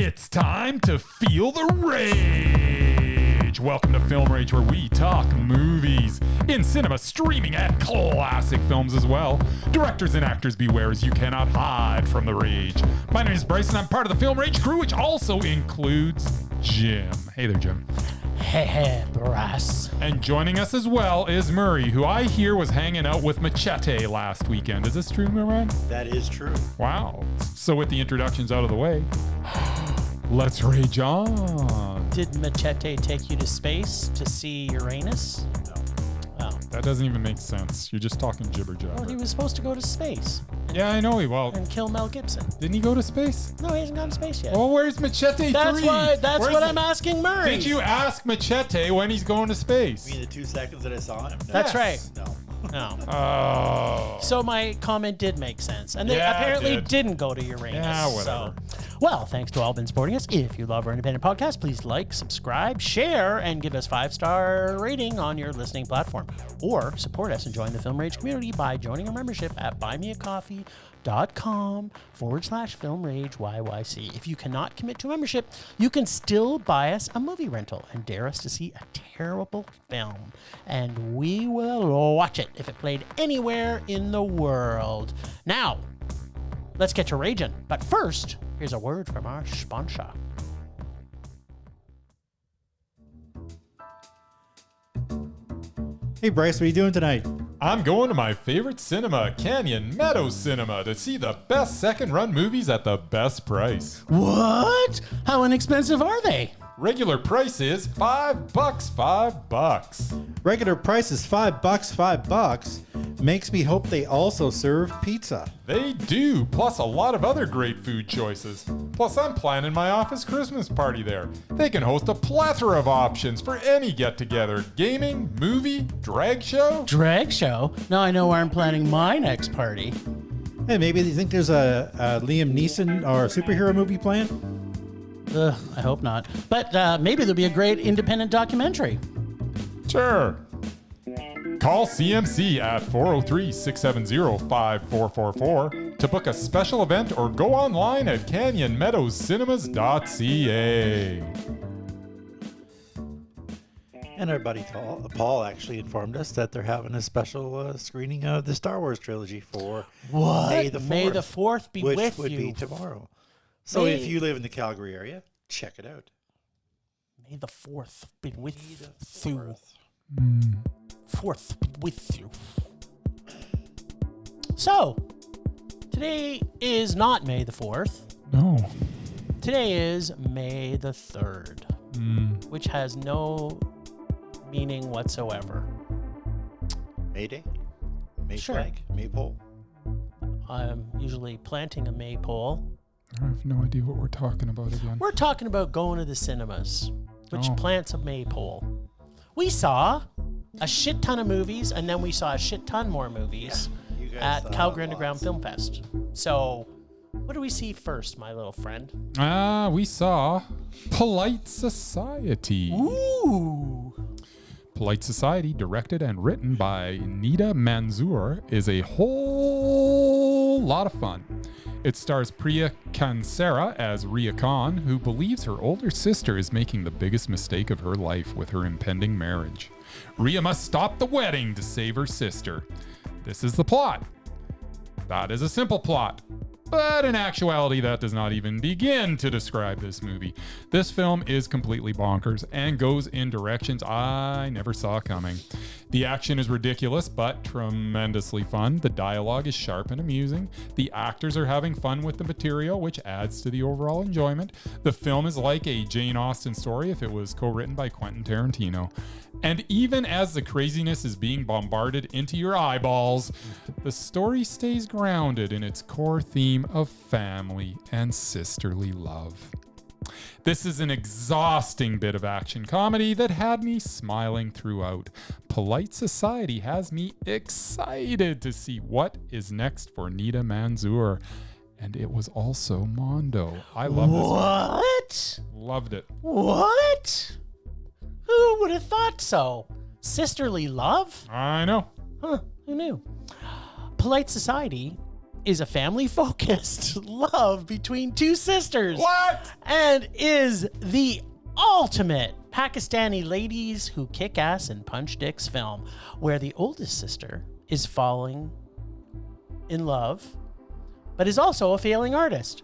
It's time to feel the rage. Welcome to Film Rage, where we talk movies in cinema, streaming, and classic films as well. Directors and actors beware, as you cannot hide from the rage. My name is Bryce, and I'm part of the Film Rage crew, which also includes Jim. Hey there, Jim. Hey, Bryce. And joining us as well is Murray, who I hear was hanging out with Machete last weekend. Is this true, Murman? That is true. Wow. So with the introductions out of the way, let's rage on. Did Machete take you to space to see Uranus? No. Oh. That doesn't even make sense. You're just talking jibber jabber. Well, he was supposed to go to space Yeah, I know. and kill Mel Gibson. Didn't he go to space? No, he hasn't gone to space yet. Well, where's Machete 3? That's what I'm asking Murray. Did you ask Machete when he's going to space? You mean the 2 seconds that I saw him? No. That's right. No. No. Oh. So my comment did make sense. And they Yeah, it apparently did. didn't go to Uranus. Yeah, whatever. Well, thanks to all been supporting us. If you love our independent podcast, please like, subscribe, share, and give us 5-star rating on your listening platform. Or support us and join the Film Rage community by joining our membership at buymeacoffee.com/Film Rage YYC. If you cannot commit to a membership, you can still buy us a movie rental and dare us to see a terrible film. And we will watch it if it played anywhere in the world. Now, let's get to raging. But first, here's a word from our sponsor. Hey Bryce, what are you doing tonight? I'm going to my favorite cinema, Canyon Meadows Cinema, to see the best second-run movies at the best price. What? How inexpensive are they? Regular price is $5, $5. Regular price is $5. Makes me hope they also serve pizza. They do, plus a lot of other great food choices. Plus, I'm planning my office Christmas party there. They can host a plethora of options for any get-together. Gaming, movie, drag show. Drag show? Now I know where I'm planning my next party. Hey, maybe you think there's a Liam Neeson or a superhero movie planned? Ugh, I hope not. But maybe there'll be a great independent documentary. Sure. Call CMC at 403-670-5444 to book a special event or go online at canyonmeadowscinema.ca. And our buddy Paul actually informed us that they're having a special screening of the Star Wars trilogy for What? May the 4th. May the 4th be which with would you. be tomorrow. So May- if you live in the Calgary area, check it out. May the 4th be with May the you. 4th. 4th be with you. So, today is not May the 4th. No. Today is May the 3rd, which has no meaning whatsoever. May Day? May Sure. flag? Maypole? I'm usually planting a maypole. I have no idea what we're talking about again. We're talking about going to the cinemas, which Oh. plants a maypole. We saw a shit ton of movies, and then we saw a shit ton more movies You guys at saw Calgary Underground lots. Film Fest. So, what do we see first, my little friend? We saw Polite Society. Ooh. Polite Society, directed and written by Nida Manzoor, is a whole lot of fun. It stars Priya Kansera as Ria Khan, who believes her older sister is making the biggest mistake of her life with her impending marriage. Ria must stop the wedding to save her sister. This is the plot. That is a simple plot. But in actuality, that does not even begin to describe this movie. This film is completely bonkers and goes in directions I never saw coming. The action is ridiculous, but tremendously fun. The dialogue is sharp and amusing. The actors are having fun with the material, which adds to the overall enjoyment. The film is like a Jane Austen story if it was co-written by Quentin Tarantino. And even as the craziness is being bombarded into your eyeballs, the story stays grounded in its core theme of family and sisterly love. This is an exhausting bit of action comedy that had me smiling throughout. Polite Society has me excited to see what is next for Nida Manzoor. And it was also Mondo. I love this one. What? Loved it. What? Who would have thought so? Sisterly love? I know. Huh, who knew? Polite Society is a family-focused love between two sisters. What? And is the ultimate Pakistani ladies who kick ass and punch dicks film, where the oldest sister is falling in love, but is also a failing artist.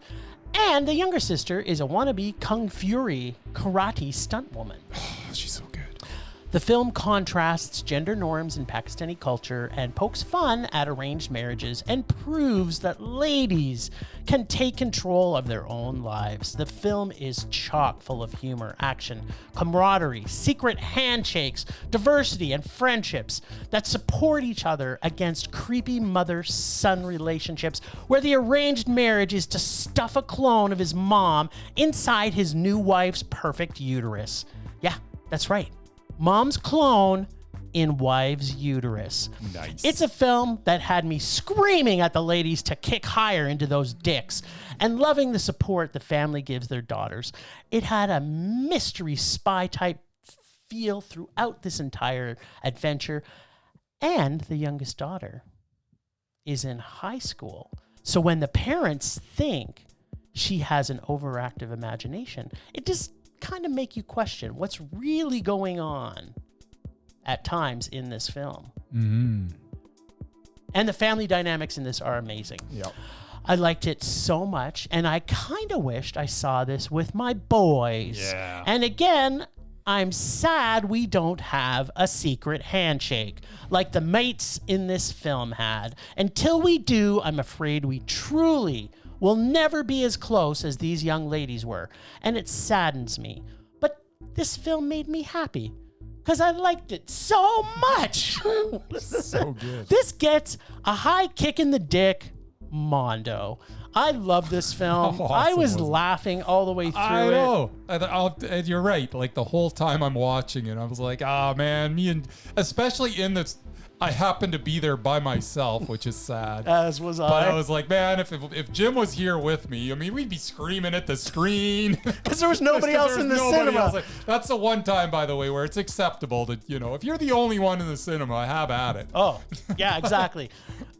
And the younger sister is a wannabe Kung Fury karate stunt woman. She's so good. The film contrasts gender norms in Pakistani culture and pokes fun at arranged marriages and proves that ladies can take control of their own lives. The film is chock full of humor, action, camaraderie, secret handshakes, diversity, and friendships that support each other against creepy mother-son relationships where the arranged marriage is to stuff a clone of his mom inside his new wife's perfect uterus. Yeah, that's right. Mom's clone in wife's uterus. Nice. It's a film that had me screaming at the ladies to kick higher into those dicks and loving the support the family gives their daughters. It had a mystery spy type feel throughout this entire adventure. And the youngest daughter is in high school. So when the parents think she has an overactive imagination, it just kind of make you question what's really going on at times in this film. Mm-hmm. And the family dynamics in this are amazing. Yep. I liked it so much, and I kind of wished I saw this with my boys. Yeah. And again, I'm sad we don't have a secret handshake like the mates in this film had. Until we do, I'm afraid we truly will never be as close as these young ladies were, and it saddens me. But this film made me happy because I liked it so much. So good. This gets a high kick in the dick, Mondo. I love this film. How awesome I was was it? laughing all the way through I it. know. And you're right. Like the whole time I'm watching it, I was like, oh man, me and especially in this, I happened to be there by myself, which is sad. As was But I I. was like, man, if Jim was here with me, I mean, we'd be screaming at the screen. Because there was nobody else in the cinema. Like, that's the one time, by the way, where it's acceptable to, if you're the only one in the cinema, have at it. Oh, yeah, exactly.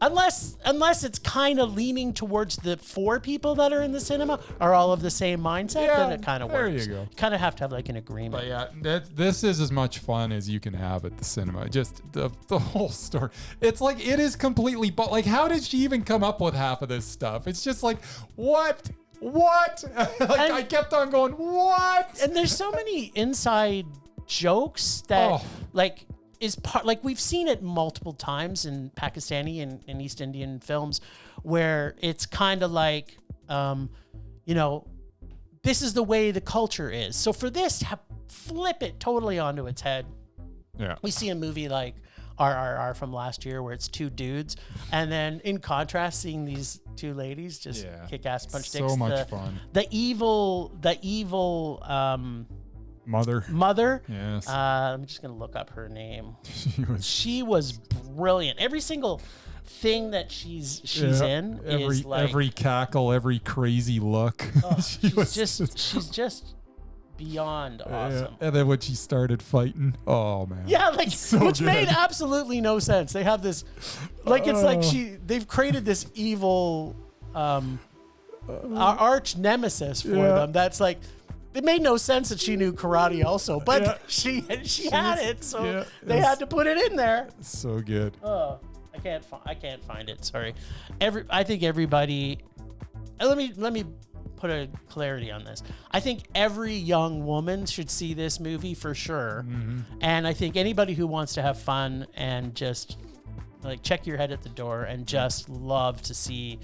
Unless it's kind of leaning towards the 4 people that are in the cinema are all of the same mindset, Yeah, then it kind of there works. you go. You kind of have to have like an agreement. But yeah, this is as much fun as you can have at the cinema. Just the whole story. It's like, it is completely, but like, how did she even come up with half of this stuff? It's just like, what? Like, I kept on going, what? And there's so many inside jokes that like is part, like we've seen it multiple times in Pakistani and East Indian films where it's kind of like, this is the way the culture is. So for this, flip it totally onto its head. Yeah. We see a movie like RRR from last year where it's 2 dudes, and then in contrast, seeing these 2 ladies just kick ass, punch dicks. So much fun. The evil mother. Yes. I'm just gonna look up her name. She was She was brilliant. Every single thing that she's in is like every cackle, every crazy look. she's just beyond awesome. And then when she started fighting, oh man. Yeah, like So which good. made absolutely no sense. They have this, like it's like they've created this evil arch nemesis for them. That's like, it made no sense that she knew karate also, but she had it, so they had to put it in there. So good. Oh, I can't find it. Sorry. I think everybody. Let me put a clarity on this. I think every young woman should see this movie for sure. Mm-hmm. And I think anybody who wants to have fun and just like check your head at the door and just love to see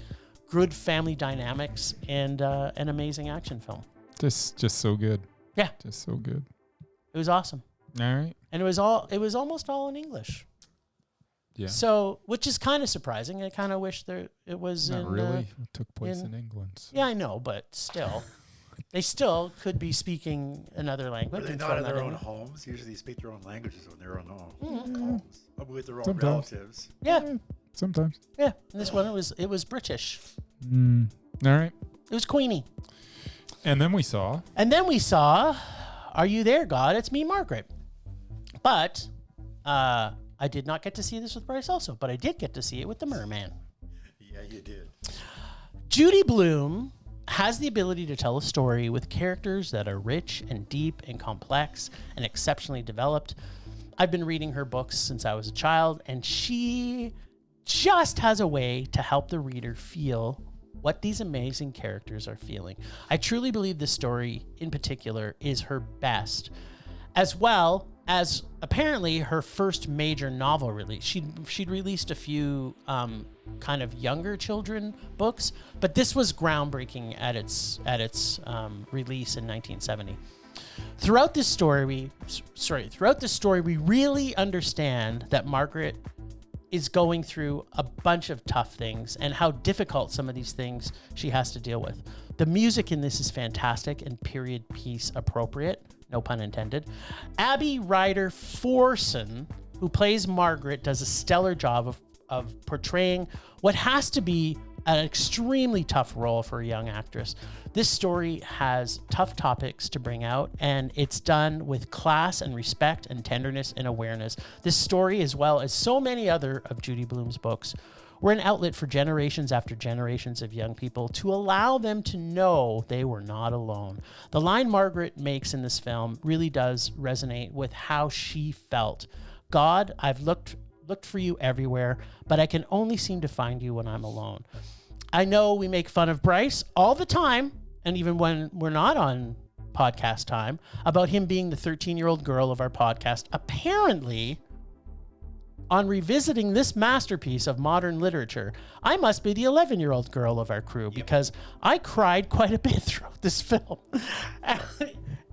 good family dynamics and an amazing action film. Just so good. Yeah. Just so good. It was awesome. All right. And it was almost all in English. Yeah. So, which is kind of surprising. I kind of wish it was Not in really. It took place in England. So. Yeah, I know, but still, they still could be speaking another language. Are they and not throw in that their in own there. homes? Usually they speak their own languages when they're on their own Mm-hmm. homes. With their own Sometimes. relatives. Yeah, Sometimes. yeah. And this one, it was British. All right. It was Queenie. And then we saw. And then we saw, Are You There, God? It's Me, Margaret. But I did not get to see this with Bryce also, but I did get to see it with the Merman. Yeah, you did. Judy Blume has the ability to tell a story with characters that are rich and deep and complex and exceptionally developed. I've been reading her books since I was a child, and she just has a way to help the reader feel what these amazing characters are feeling. I truly believe this story in particular is her best, as well as apparently her first major novel release. She'd released a few kind of younger children books, but this was groundbreaking at its release in 1970. Throughout this story, we really understand that Margaret is going through a bunch of tough things and how difficult some of these things she has to deal with. The music in this is fantastic and period piece appropriate, no pun intended. Abby Ryder Forson, who plays Margaret, does a stellar job of portraying what has to be an extremely tough role for a young actress. This story has tough topics to bring out, and it's done with class and respect and tenderness and awareness. This story, as well as so many other of Judy Blume's books, were an outlet for generations after generations of young people to allow them to know they were not alone. The line Margaret makes in this film really does resonate with how she felt. God, I've looked for you everywhere, but I can only seem to find you when I'm alone. I know we make fun of Bryce all the time, and even when we're not on podcast time, about him being the 13-year-old girl of our podcast. Apparently, on revisiting this masterpiece of modern literature, I must be the 11-year-old girl of our crew, because I cried quite a bit throughout this film,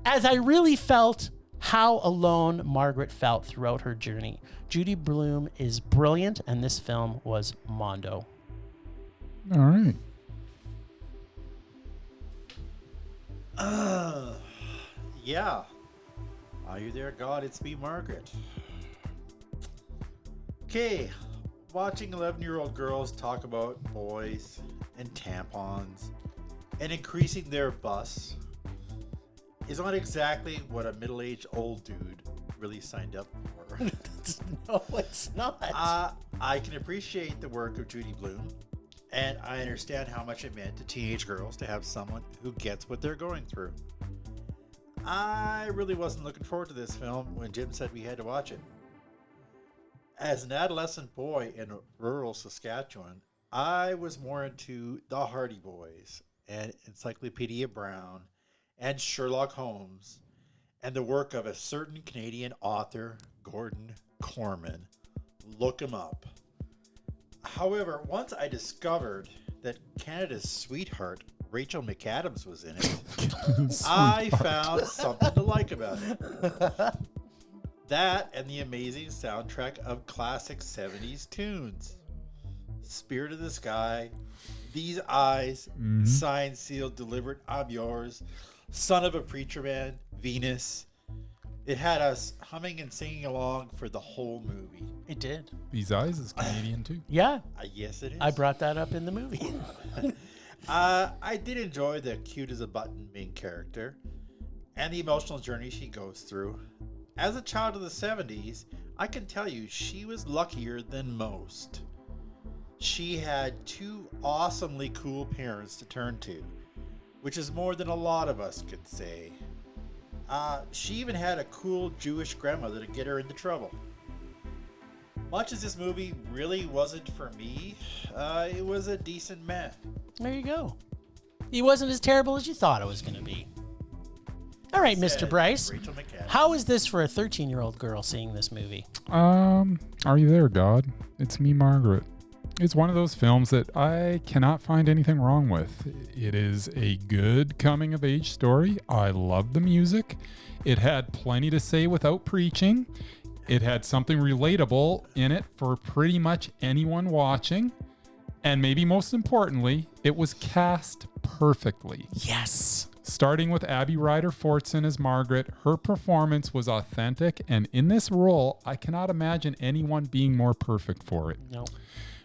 as I really felt how alone Margaret felt throughout her journey. Judy Blume is brilliant, and this film was mondo. All right. Yeah. Are you there, God? It's me, Margaret. Okay. Watching 11-year-old girls talk about boys and tampons and increasing their bus is not exactly what a middle-aged old dude really signed up for. No, it's not. I can appreciate the work of Judy Blume, and I understand how much it meant to teenage girls to have someone who gets what they're going through. I really wasn't looking forward to this film when Jim said we had to watch it. As an adolescent boy in rural Saskatchewan, I was more into the Hardy Boys and Encyclopedia Brown and Sherlock Holmes and the work of a certain Canadian author, Gordon Corman. Look him up. However, once I discovered that Canada's sweetheart, Rachel McAdams, was in it, I found something to like about it. That and the amazing soundtrack of classic 70s tunes. Spirit of the Sky, These Eyes, Signed, Sealed, Delivered, I'm Yours, Son of a Preacher Man, Venus. It had us humming and singing along for the whole movie. It did. These Eyes is Canadian too. Yeah. Yes, it is. I brought that up in the movie. I did enjoy the cute as a button main character and the emotional journey she goes through. As a child of the 70s, I can tell you she was luckier than most. She had two awesomely cool parents to turn to, which is more than a lot of us could say. She even had a cool Jewish grandmother to get her into trouble. Much as this movie really wasn't for me, it was a decent meh. There you go. He wasn't as terrible as you thought it was going to be. All right, Mr. Bryce. Rachel McAdams. How is this for a 13-year-old girl seeing this movie? Are you there, God? It's me, Margaret. It's one of those films that I cannot find anything wrong with. It is a good coming-of-age story. I love the music. It had plenty to say without preaching. It had something relatable in it for pretty much anyone watching. And maybe most importantly, it was cast perfectly. Yes. Starting with Abby Ryder Fortson as Margaret, her performance was authentic, and in this role, I cannot imagine anyone being more perfect for it. No.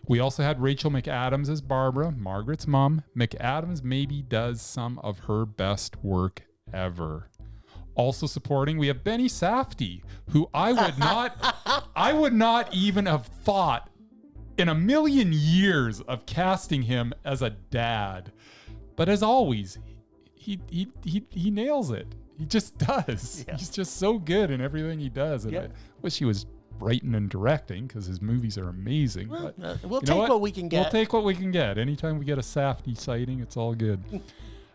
We also had Rachel McAdams as Barbara, Margaret's mom. McAdams maybe does some of her best work ever. Also supporting, we have Benny Safdie, who I would not even have thought in a million years of casting him as a dad. But as always, he nails it. He just does. Yeah. He's just so good in everything he does. And Yep. I wish he was writing and directing because his movies are amazing. Well, but we'll you know take what we can get. We'll take what we can get. Anytime we get a Safdie sighting, it's all good.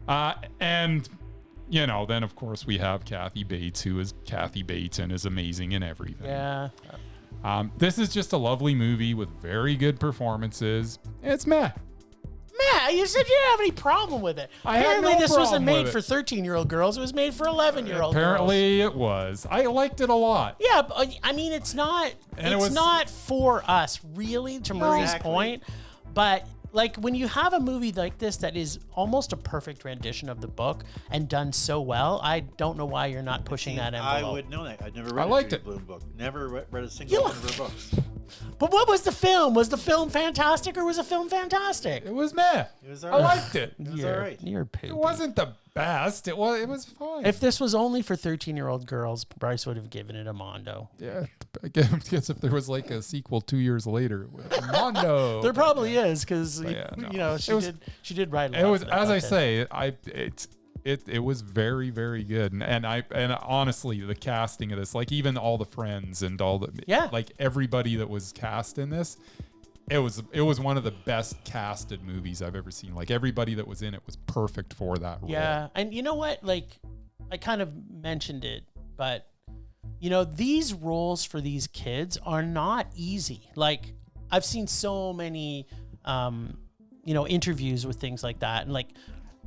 And, you know, then of course we have Kathy Bates, who is Kathy Bates and is amazing in everything. Yeah. This is just a lovely movie with very good performances. It's meh. Man, you said you didn't have any problem with it. I had Apparently no this wasn't problem made with for 13-year-old girls. It was made for 11-year-old girls. Apparently it was. I liked it a lot. Yeah, but I mean, it's not. And it's not for us, really. To Murray's Exactly. point, but like when you have a movie like this that is almost a perfect rendition of the book and done so well, I don't know why you're not pushing that envelope. I would know that. I'd never read I liked a Judy it. Blume book. Never read a single one of her books. But what was the film? Was the film fantastic or was the film fantastic? It was meh. It was I all right. liked it. It was all right. You're poopy. It wasn't the best. It was fine. If this was only for 13-year-old girls, Bryce would have given it a Mondo. Yeah, I guess if there was like a sequel 2 years later, it would have been Mondo. There probably is because yeah, no. you know she did write a lot. It was, of as I content. say, it was very, very good, and honestly, the casting of this, like even all the friends and all the like everybody that was cast in this, it was one of the best casted movies I've ever seen. Like everybody that was in it was perfect for that role. Yeah, and you know what? Like I kind of mentioned it, but you know these roles for these kids are not easy. Like I've seen so many, interviews with things like that, and like.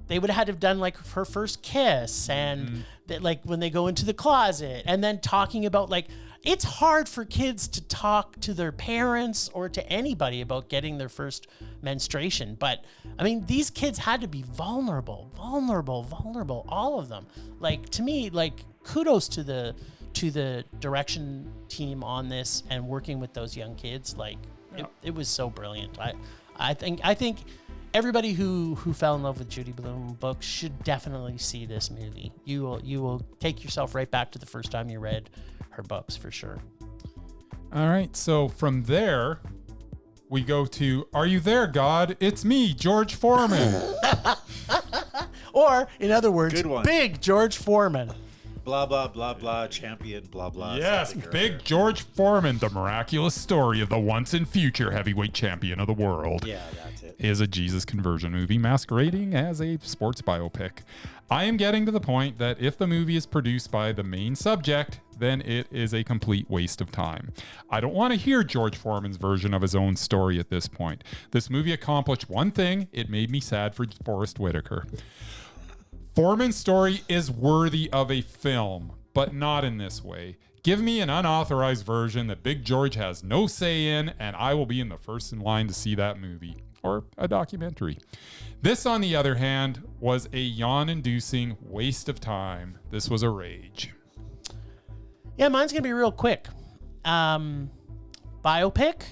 They would have had to have done like her first kiss and that, like when they go into the closet and then talking about like it's hard for kids to talk to their parents or to anybody about getting their first menstruation. But I mean, these kids had to be vulnerable, all of them. Like to me, like kudos to the direction team on this and working with those young kids. Like it was so brilliant. I think everybody who fell in love with Judy Blume books should definitely see this movie. You will take yourself right back to the first time you read her books for sure. All right, so from there, we go to Are You There, God? It's me, George Foreman. Or, in other words, Good one. Big George Foreman. Blah, blah, blah, blah, champion, blah, blah. Yes, something or Big other. George Foreman, the miraculous story of the once and future heavyweight champion of the world. Yeah, that's it. Is a Jesus conversion movie masquerading as a sports biopic. I am getting to the point that if the movie is produced by the main subject, then it is a complete waste of time. I don't want to hear George Foreman's version of his own story at this point. This movie accomplished one thing: it made me sad for Forrest Whitaker. Foreman's story is worthy of a film, but not in this way. Give me an unauthorized version that Big George has no say in, and I will be in the first in line to see that movie. Or a documentary. This, on the other hand, was a yawn-inducing waste of time. This was a rage. Yeah, mine's going to be real quick. Biopic,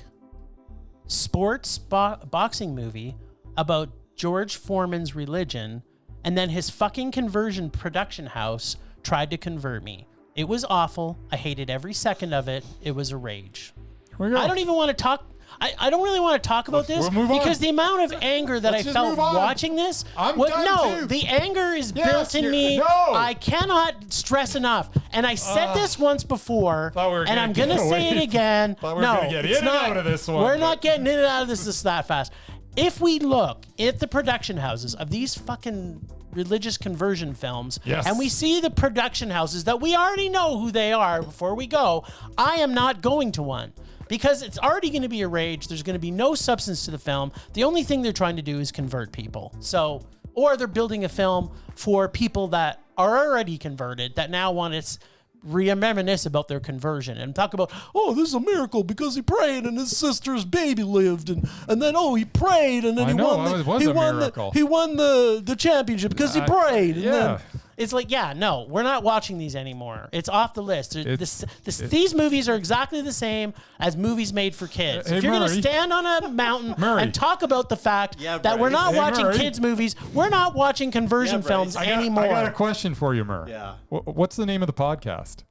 sports boxing movie about George Foreman's religion, and then his fucking conversion production house tried to convert me. It was awful. I hated every second of it. It was a rage. Here we go. I don't even want to talk. I don't really want to talk about this we'll move on. because the amount of anger that Let's I just felt move on. watching this. I'm was, done no, too. the anger is Yes, built in you're- me. no. I cannot stress enough. And I said this once before, Thought we were and gonna I'm going to get say away it again. Thought we were No, gonna get it's in and not. out of this one, We're but- not getting in and out of this that fast. If we look at the production houses of these fucking religious conversion films, Yes. and we see the production houses that we already know who they are before we go, I am not going to one. Because it's already going to be a rage. There's going to be no substance to the film. The only thing they're trying to do is convert people. So, or they're building a film for people that are already converted that now want to reminisce about their conversion and talk about, oh, this is a miracle because he prayed and his sister's baby lived, and then he prayed and then I he know, won it was he a won miracle. he won the championship because he prayed. And yeah. then it's like, yeah, no, we're not watching these anymore. It's off the list. These movies are exactly the same as movies made for kids. Hey, if you're going to Murray. stand on a mountain Murray. and talk about the fact Yeah, that we're Bryce. not Hey, watching Murray. kids movies, we're not watching conversion Yeah, Bryce. films I anymore. I got a question for you, Mur. Yeah. What's the name of the podcast?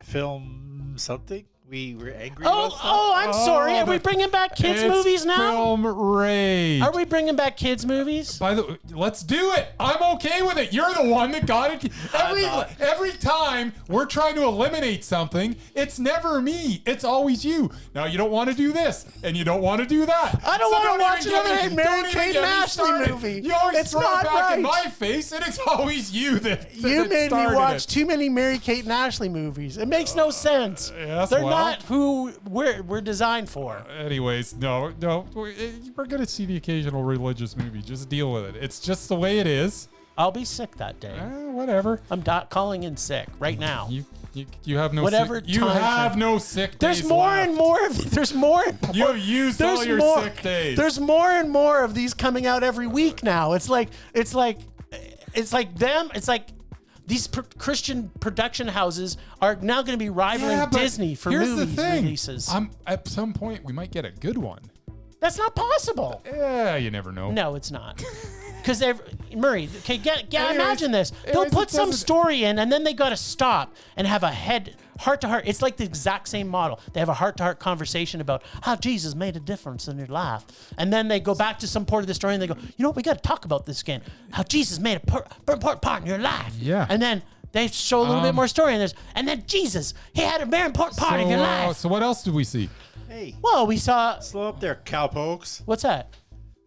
Film something? we were angry Oh, about stuff? I'm sorry. Are we bringing back kids' It's movies now? Film rage. Are we bringing back kids' movies? By the way, let's do it. I'm okay with it. You're the one that got it. Every time we're trying to eliminate something, it's never me. It's always you. Now you don't want to do this, and you don't want to do that. I don't want to watch another Mary-Kate and Ashley Ashley movie. You always It's throw not it back in right. my face, and it's always you that You that made me started watch it. too many Mary-Kate and Ashley movies. It makes no sense. yes, They're well. not who we're designed for. Anyways, no, we're gonna see the occasional religious movie. Just deal with it. It's just the way it is. I'll be sick that day. Whatever. I'm calling in sick right now. You have no Whatever sick, you time have frame. no sick There's days more left. and more of there's more and more. You have used all your more, sick days. There's more and more of these coming out every week now. It's like these Christian production houses are now going to be rivaling but Disney for here's movie the thing. releases. At some point, we might get a good one. That's not possible. Yeah, you never know. No, it's not. Because Murray, okay, imagine this. They'll anyways, put it some doesn't- story in, and then they got to stop and have a heart-to-heart. It's like the exact same model. They have a heart-to-heart conversation about how Jesus made a difference in your life, and then they go back to some part of the story and they go, you know what, we got to talk about this again. How Jesus made a important part in your life. Yeah. And then they show a little bit more story in this, and then Jesus, he had a very important part of your life. So what else did we see? Hey, Well, we saw. slow up there, cowpokes. What's that?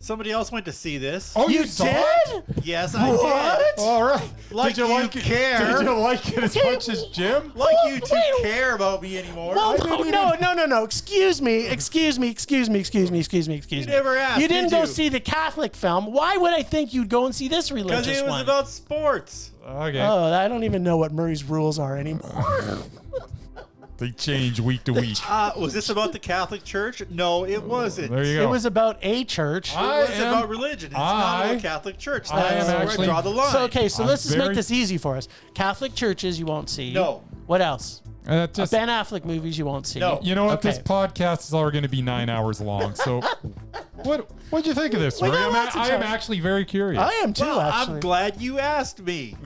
Somebody else went to see this. Oh, You saw did? it? Yes, I What? did. All right. Like did you you like it? care. Did you like it as Okay, much as Jim? Like Well, you two wait. care about me anymore. Well, didn't no. Excuse me. You never asked, You didn't did go you? see the Catholic film. Why would I think you'd go and see this Because religious it was one? about sports. Okay. Oh, I don't even know what Murray's rules are anymore. They change week to week. Was this about the Catholic Church? No, it wasn't. There you It go. was about a church. It was about religion. It's not about Catholic Church. I That's am where actually- I draw the line. So okay, so I'm let's just very- make this easy for us. Catholic churches you won't see. No. What else? Just, Ben Affleck movies you won't see. No. you know what? Okay. This podcast is all going to be 9 hours long. So, what'd you think of this? We Ray? got lots of I am time. actually very curious. I am too. Well, actually, I'm glad you asked me.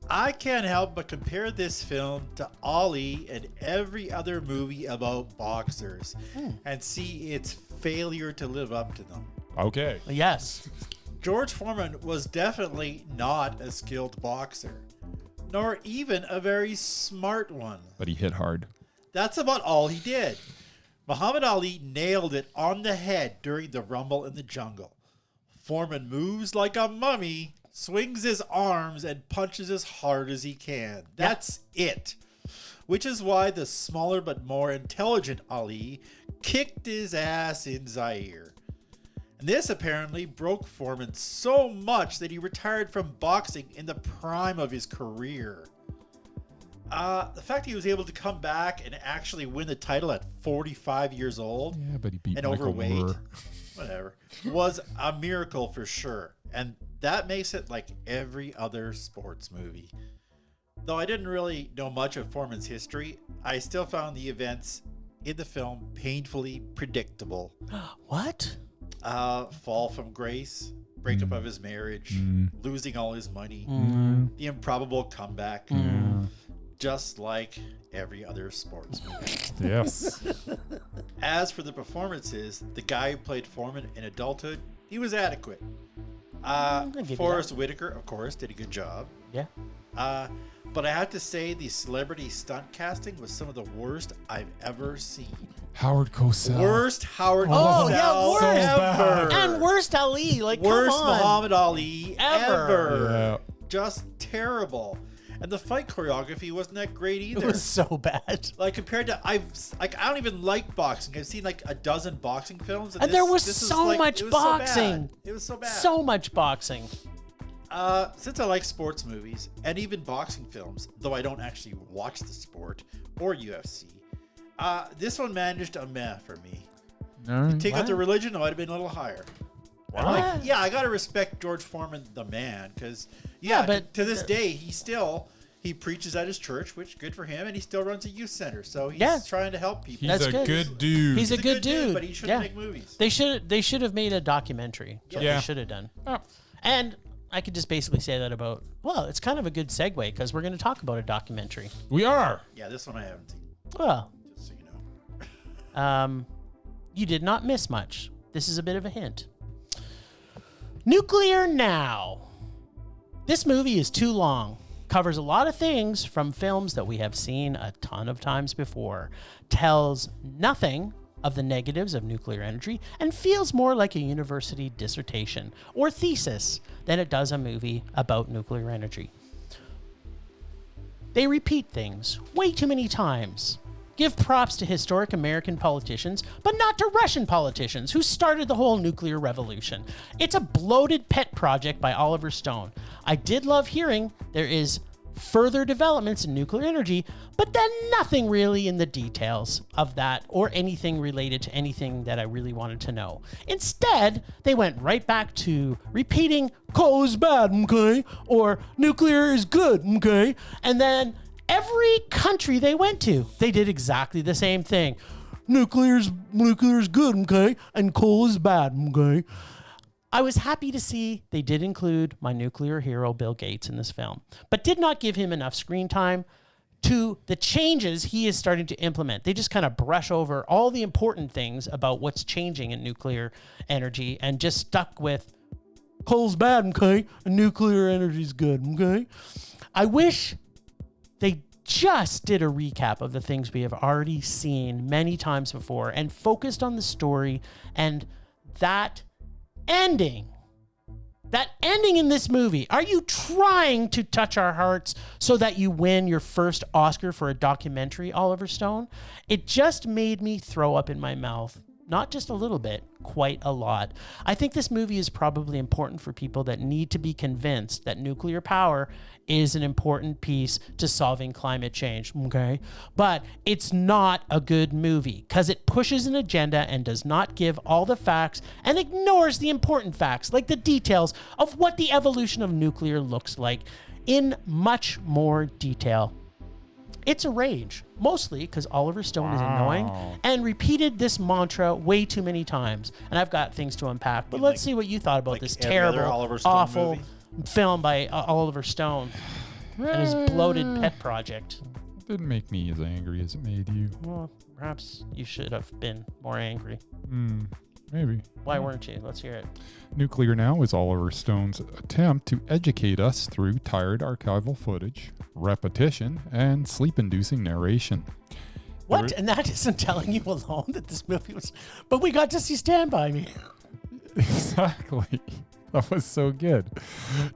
I can't help but compare this film to Ollie and every other movie about boxers and see its failure to live up to them. Okay. Yes. George Foreman was definitely not a skilled boxer, nor even a very smart one. But he hit hard. That's about all he did. Muhammad Ali nailed it on the head during the Rumble in the Jungle. Foreman moves like a mummy, swings his arms, and punches as hard as he can. That's it. Which is why the smaller but more intelligent Ali kicked his ass in Zaire. And this apparently broke Foreman so much that he retired from boxing in the prime of his career. The fact he was able to come back and actually win the title at 45 years old Yeah, but he beat and Michael overweight, Moore. whatever, was a miracle for sure. And that makes it like every other sports movie. Though I didn't really know much of Foreman's history, I still found the events in the film painfully predictable. What? Fall from grace, breakup of his marriage, losing all his money, the improbable comeback, just like every other sports movie. Yes. As for the performances, the guy who played Foreman in Adulthood, he was adequate. give you Forrest Whitaker, of course, did a good job. Yeah. But I have to say the celebrity stunt casting was some of the worst I've ever seen. Howard Cosell. Worst Howard Oh, yeah, Cosell worst. ever. And worst Ali. Like, Worst come on. Muhammad Ali Ever. Yeah. Just terrible. And the fight choreography wasn't that great It either. was so bad. Like compared to I don't even like boxing. I've seen like a dozen boxing films, And there was this so like, much it was so bad. boxing. It was so bad. So much boxing. Since I like sports movies and even boxing films, though I don't actually watch the sport or UFC, this one managed a meh for me. Take out the religion, it might have been a little higher. What? Like, yeah, I gotta respect George Foreman, the man, because but to this day he preaches at his church, which good for him, and he still runs a youth center, so he's Yeah. trying to help people. He's That's a good. good dude. He's a good dude. but he shouldn't make movies. They should have made a documentary. That's what Yeah. they should have done. Oh. And I could just basically say that about, well, it's kind of a good segue because we're going to talk about a documentary. We are. Yeah, this one I haven't seen. Well, Just so you know. you did not miss much. This is a bit of a hint. Nuclear Now. This movie is too long. Covers a lot of things from films that we have seen a ton of times before. Tells nothing of the negatives of nuclear energy and feels more like a university dissertation or thesis than it does a movie about nuclear energy. They repeat things way too many times. Give props to historic American politicians, but not to Russian politicians who started the whole nuclear revolution. It's a bloated pet project by Oliver Stone. I did love hearing there is further developments in nuclear energy, but then nothing really in the details of that or anything related to anything that I really wanted to know. Instead, they went right back to repeating coal is bad, okay? Or nuclear is good, okay? And then every country they went to, they did exactly the same thing. Nuclear's good, okay? And coal is bad, okay? I was happy to see they did include my nuclear hero Bill Gates in this film, but did not give him enough screen time to the changes he is starting to implement. They just kind of brush over all the important things about what's changing in nuclear energy and just stuck with coal's bad, okay? And nuclear energy's good, okay? I wish they just did a recap of the things we have already seen many times before and focused on the story and that ending in this movie. Are you trying to touch our hearts so that you win your first Oscar for a documentary, Oliver Stone? It just made me throw up in my mouth. Not just a little bit, quite a lot. I think this movie is probably important for people that need to be convinced that nuclear power is an important piece to solving climate change, okay? But it's not a good movie because it pushes an agenda and does not give all the facts and ignores the important facts, like the details of what the evolution of nuclear looks like in much more detail. It's a rage, mostly because Oliver Stone is annoying and repeated this mantra way too many times. And I've got things to unpack, but let's see what you thought about this terrible, awful film by Oliver Stone and his bloated pet project. It didn't make me as angry as it made you. Well, perhaps you should have been more angry. Maybe. Why weren't you? Let's hear it. Nuclear Now is Oliver Stone's attempt to educate us through tired archival footage, repetition, and sleep-inducing narration. What? And that isn't telling you alone that this movie was... But we got to see Stand By Me. Exactly. That was so good.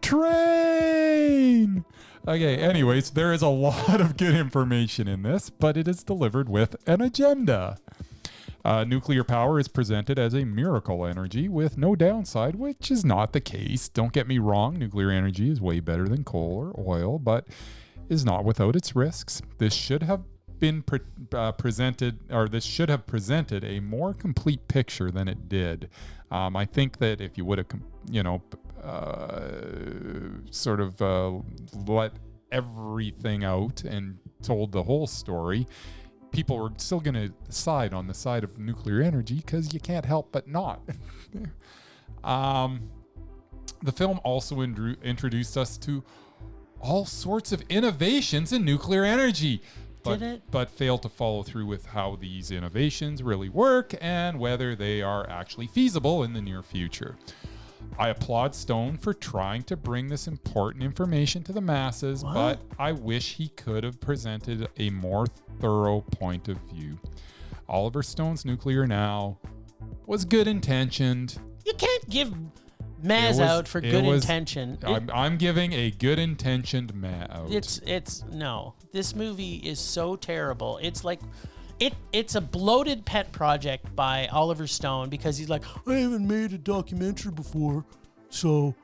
Train! Okay, anyways, there is a lot of good information in this, but it is delivered with an agenda. Nuclear power is presented as a miracle energy with no downside, which is not the case. Don't get me wrong, nuclear energy is way better than coal or oil, but is not without its risks. This should have been presented a more complete picture than it did. I think that if you would have, let everything out and told the whole story, people were still going to side on the side of nuclear energy because you can't help but not. The film also introduced us to all sorts of innovations in nuclear energy, but failed to follow through with how these innovations really work and whether they are actually feasible in the near future. I applaud Stone for trying to bring this important information to the masses, but I wish he could have presented a more thorough point of view. Oliver Stone's Nuclear Now was good intentioned. You can't give Maz out for good intention. I'm giving a good intentioned Ma out. No. This movie is so terrible. It's like it's a bloated pet project by Oliver Stone because he's like, I haven't made a documentary before, so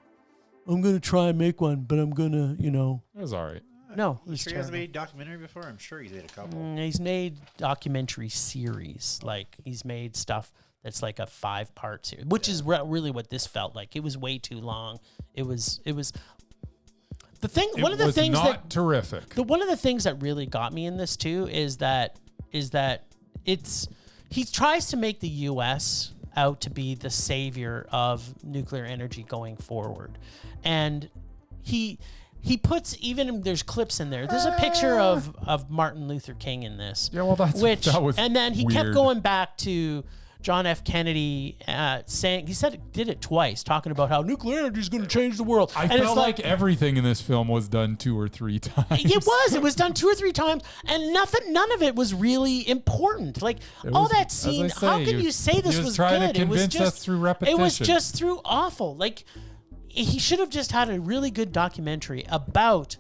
I'm gonna try and make one, but I'm gonna, It was all right. No, it was sure he terrible. hasn't made a documentary before? I'm sure he's made a couple. He's made documentary series. Like, he's made stuff that's like a 5-part series, which is really what this felt like. It was way too long. It was the thing. One of the things that terrific. One of the things that really got me in this too is that he tries to make the U.S. out to be the savior of nuclear energy going forward. And he puts, even there's clips in there. There's a picture of Martin Luther King in this. Yeah, well, that was and then he kept weird. going back to John F. Kennedy saying, did it twice, talking about how nuclear energy is going to change the world. I felt like everything in this film was done 2 or 3 times. It was done 2 or 3 times, and none of it was really important. Like all that scene, how can you say this was trying good? to convince it was just us through repetition. It was just through awful. Like he should have just had a really good documentary about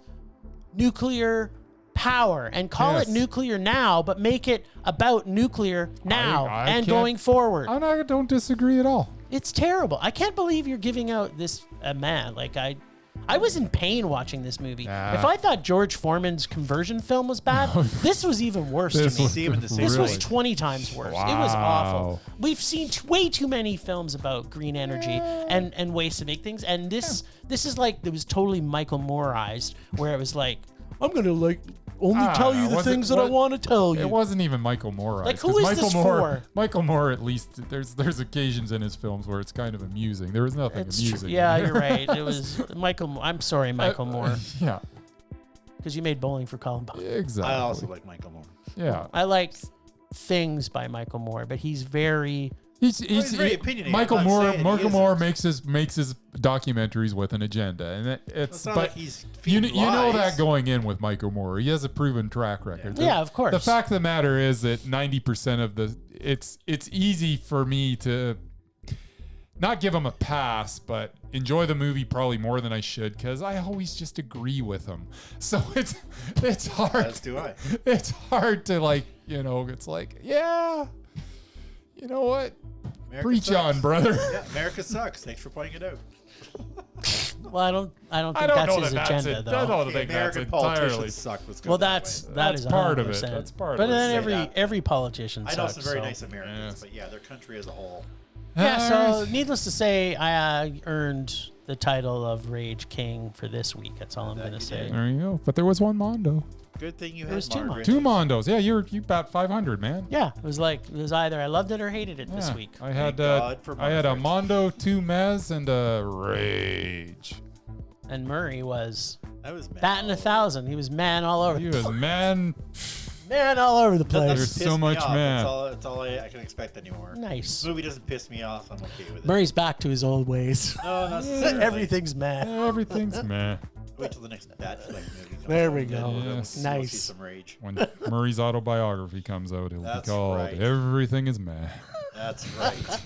nuclear power and call it Nuclear Now, but make it about nuclear now and going forward. I don't disagree at all. It's terrible. I can't believe you're giving out this man. Like I was in pain watching this movie. If I thought George Foreman's conversion film was bad, this was even worse to me. This was 20 times worse. Wow. It was awful. We've seen way too many films about green energy and ways to make things, and this is like, it was totally Michael Mooreized, where it was like, I'm gonna like only tell you the things that I want to tell you. It wasn't even Michael Moore. Like, who is this for? Michael Moore, at least, there's occasions in his films where it's kind of amusing. There was nothing amusing. Yeah, you're right. It was Michael. I'm sorry, Michael Moore. Yeah. Because you made Bowling for Columbine. Exactly. I also like Michael Moore. Yeah. I like Things by Michael Moore, but he's very... He's very opinionated. Michael Moore makes his documentaries with an agenda, and it's not but like he's you feeding know lies. that going in with Michael Moore, he has a proven track record. Yeah, of course. The fact of the matter is that 90% of it's easy for me to not give him a pass, but enjoy the movie probably more than I should, because I always just agree with him. So it's hard. As do I. It's hard to it's like, yeah. You know what? America Preach sucks. on, brother. Yeah, America sucks. Thanks for pointing it out. Well, I don't think that's his agenda, though. I don't think that's American entirely. politicians suck. Let's go Well, that that That's is part of it. 100%. That's part of but it. then Say that. every politician I sucks. know some very so. nice Americans, Yes. but yeah, their country as a whole. Yeah, so needless to say, I earned the title of Rage King for this week. That's all I'm going to say. There you go. But there was one Mondo. Good thing you There was had two Margaret. 2 Mondos. Yeah, you bat 500, man. Yeah, it was either I loved it or hated it this Yeah. week. I had God for I had a Margaret. Mondo, 2 Mez, and a Rage. And Murray was That was mad. batting 1,000. He was man all over. He was man. Man all over the That place. doesn't There's piss so me much off. man. That's all I can expect anymore. Nice. This movie doesn't piss me off. I'm okay with it. Murray's back to his old ways. No, not necessarily. Everything's man. Everything's man. Wait till the next Batfleck movie comes There out. we Then go. we'll Yes. see Nice. some rage. When Murray's autobiography comes out, it'll That's be called right. Everything is Man. That's right.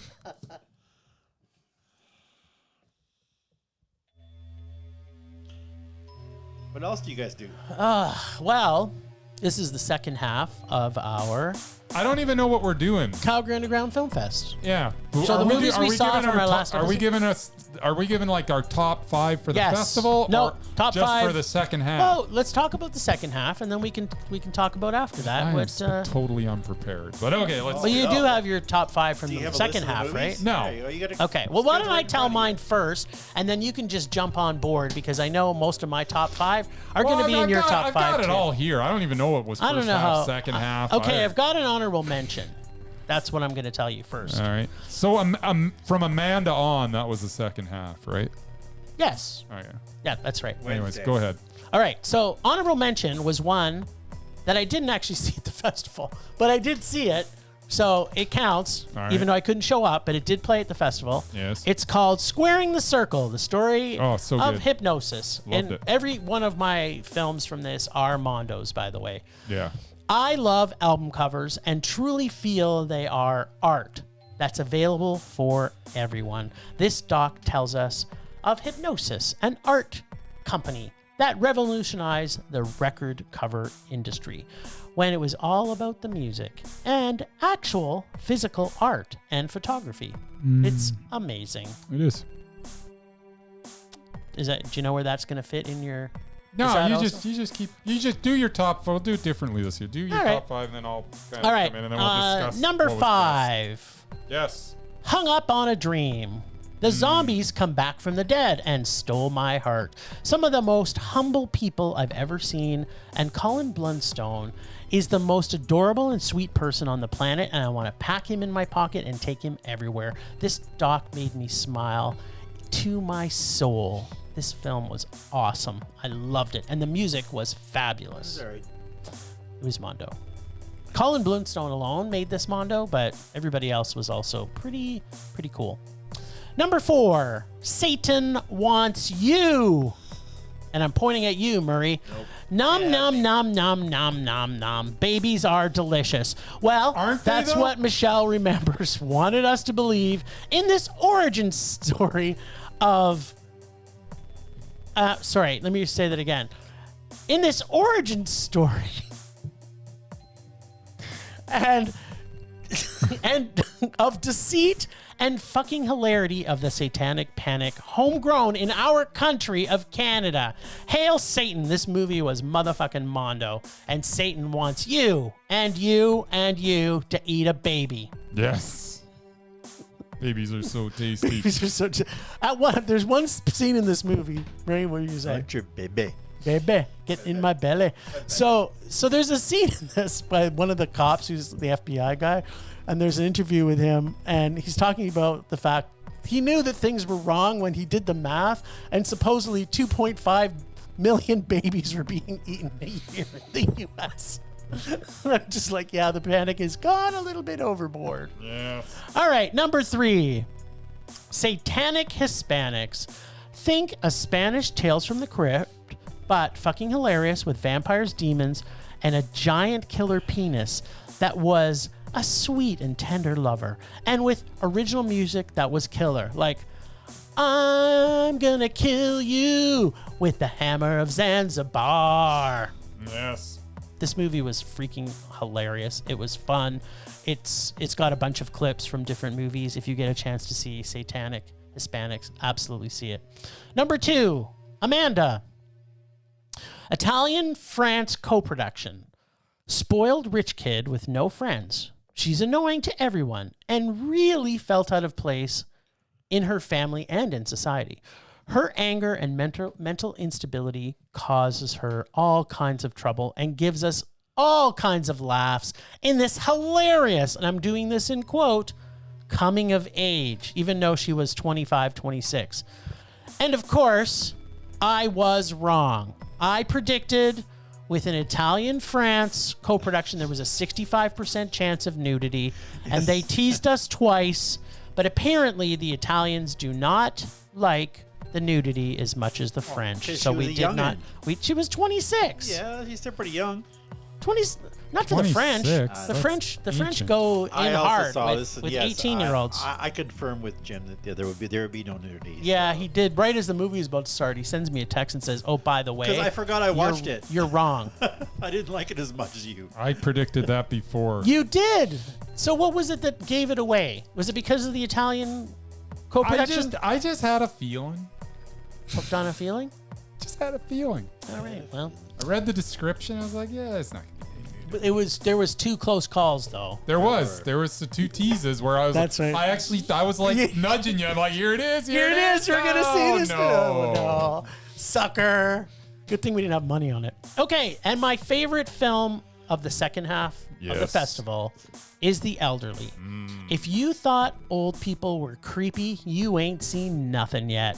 What else do you guys do? Well, this is the second half of our I don't even know what we're doing. Calgary Underground Film Fest. Yeah. So the movies we saw giving from our last Are we episode? giving like our top 5 for the Yes. festival? No, or top just 5. for the second half. Well, let's talk about the second half, and then we can talk about after that. I am What, totally unprepared. But okay, let's. well, you do have your top 5 from Do you the have a second list of half, the right? movies? No. Yeah, you gotta Okay. Well, why don't schedule I it tell in mine first, and then you can just jump on board, because I know most of my top 5 are going to be in your top 5 I've got it too. all here. I don't even know what was I first don't know half, how. second half. Okay, I've got an honorable mention. That's what I'm going to tell you first. All right. So from Amanda on, that was the second half, right? Yes. Oh yeah. Yeah, that's right. Anyways, Wednesday. go ahead. All right. So honorable mention was one that I didn't actually see at the festival, but I did see it. So it counts, All right. even though I couldn't show up, but it did play at the festival. Yes. It's called Squaring the Circle, the story Oh, so of good. hypnosis. Loved and it. every one of my films from this are Mondos, by the way. Yeah. I love album covers and truly feel they are art that's available for everyone. This doc tells us of Hypnosis, an art company that revolutionized the record cover industry when it was all about the music and actual physical art and photography. It's amazing. It is. Do you know where that's going to fit in your... No, Is that you also- just do your top. We'll do it differently this year. Do your All right. top 5, and then I'll kind of All right. come in, and then we'll discuss. Number what was best. 5. Yes. Hung Up on a Dream. The zombies come back from the dead and stole my heart. Some of the most humble people I've ever seen, and Colin Blunstone is the most adorable and sweet person on the planet, and I want to pack him in my pocket and take him everywhere. This doc made me smile to my soul. This film was awesome. I loved it, and the music was fabulous. Sorry. It was Mondo. Colin Blunstone alone made this Mondo, but everybody else was also pretty cool. Number 4, Satan Wants You. And I'm pointing at you, Murray. Nope. Nom, nom, nom, nom, nom, nom, nom. Babies are delicious. Well, Aren't they, that's though? what Michelle Remembers wanted us to believe in this origin story of... sorry, let me say that again. In this origin story... and of deceit and fucking hilarity of the satanic panic, homegrown in our country of Canada. Hail Satan, this movie was motherfucking Mondo, and Satan wants you and you and you to eat a baby. Yes. Babies are so tasty. These are such. There's one scene in this movie, right? What do you say? Your baby. Baby, get in my belly. So there's a scene in this by one of the cops who's the FBI guy, and there's an interview with him, and he's talking about the fact he knew that things were wrong when he did the math, and supposedly 2.5 million babies were being eaten a year in the U.S. I'm just like, yeah, the panic has gone a little bit overboard. Yes. All right, number 3, Satanic Hispanics. Think a Spanish Tales from the Crypt, but fucking hilarious with vampires, demons, and a giant killer penis that was a sweet and tender lover, and with original music that was killer, like I'm gonna kill you with the hammer of Zanzibar. Yes. This movie was freaking hilarious. It was fun. It's got a bunch of clips from different movies. If you get a chance to see Satanic Hispanics, absolutely see it. Number 2, Amanda. Italian-France co-production. Spoiled rich kid with no friends. She's annoying to everyone and really felt out of place in her family and in society. Her anger and mental instability causes her all kinds of trouble and gives us all kinds of laughs in this hilarious, and I'm doing this in quote, coming of age, even though she was 25, 26. And of course, I was wrong. I predicted with an Italian-France co-production, there was a 65% chance of nudity, and they teased us twice, but apparently the Italians do not like the nudity as much as the French. 'cause So she was we a did not. youngin'. She was 26. Yeah, he's still pretty young. 20, not for the French. 26, The that's French ancient. go in I also hard saw with, this. with Yes, 18-year-olds. I confirm with Jim that there would be no nudity. Yeah, he did. Right as the movie is about to start, he sends me a text and says, "Oh, by the way, because I forgot I watched it. You're wrong." I didn't like it as much as you. I predicted that before. You did. So what was it that gave it away? Was it because of the Italian co-production? I just had a feeling. Hooked on a feeling? Just had a feeling. All right. Well, I read the description. I was like, yeah, it's not gonna be any nudity. there was 2 close calls though. There was the 2 teases where I was. That's right. I was like nudging you. I'm like, here it is. Here it is. We're gonna see this. No. Oh, no, sucker. Good thing we didn't have money on it. Okay, and my favorite film of the second half of the Yes. festival is The Elderly. If you thought old people were creepy, you ain't seen nothing yet.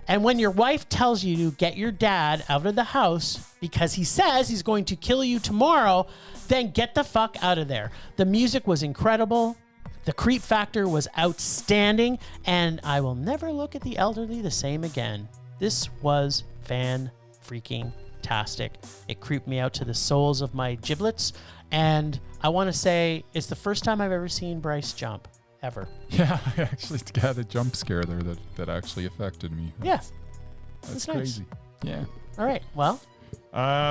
And when your wife tells you to get your dad out of the house because he says he's going to kill you tomorrow, then get the fuck out of there. The music was incredible. The creep factor was outstanding, and I will never look at The Elderly the same again. This was fan-freaking-tastic. It creeped me out to the soles of my giblets, and I want to say it's the first time I've ever seen Bryce jump, ever. Yeah, I actually had a jump scare there that actually affected me. Yeah. That's It's nice. crazy. Yeah. All right, well,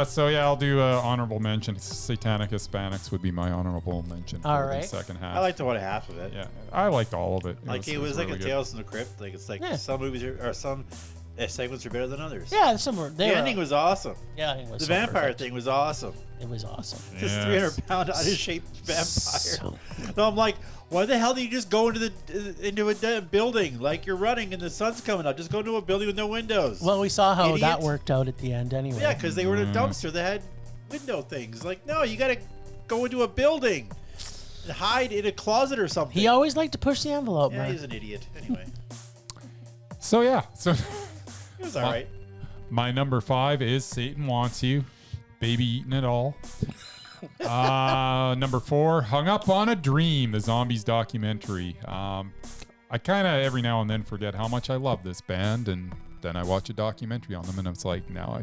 So yeah, I'll do honorable mention. Satanic Hispanics would be my honorable mention for All the right. second half. I liked the one half of it. Yeah, I liked all of it. Like it was like a really good. Tales from the Crypt. Like it's like Yeah. some movies are some segments are better than others. Yeah, somewhere. The ending was awesome. Yeah, it was The so vampire perfect. thing was awesome. It was awesome. This Yes. 300-pound out of shape vampire. So- So I'm like, why the hell do you just go into a building like you're running and the sun's coming up? Just go into a building with no windows. Well, we saw how that Idiot. worked out at the end anyway. Yeah, because they were in a dumpster that had window things. Like, no, you got to go into a building and hide in a closet or something. He always liked to push the envelope, Yeah, man. he's an idiot. Anyway, So yeah, so it was all right. my number 5 is Satan Wants You, Baby Eating It All. Number 4, Hung Up on a Dream, the Zombies documentary. I kind of every now and then forget how much I love this band, and then I watch a documentary on them, and it's like now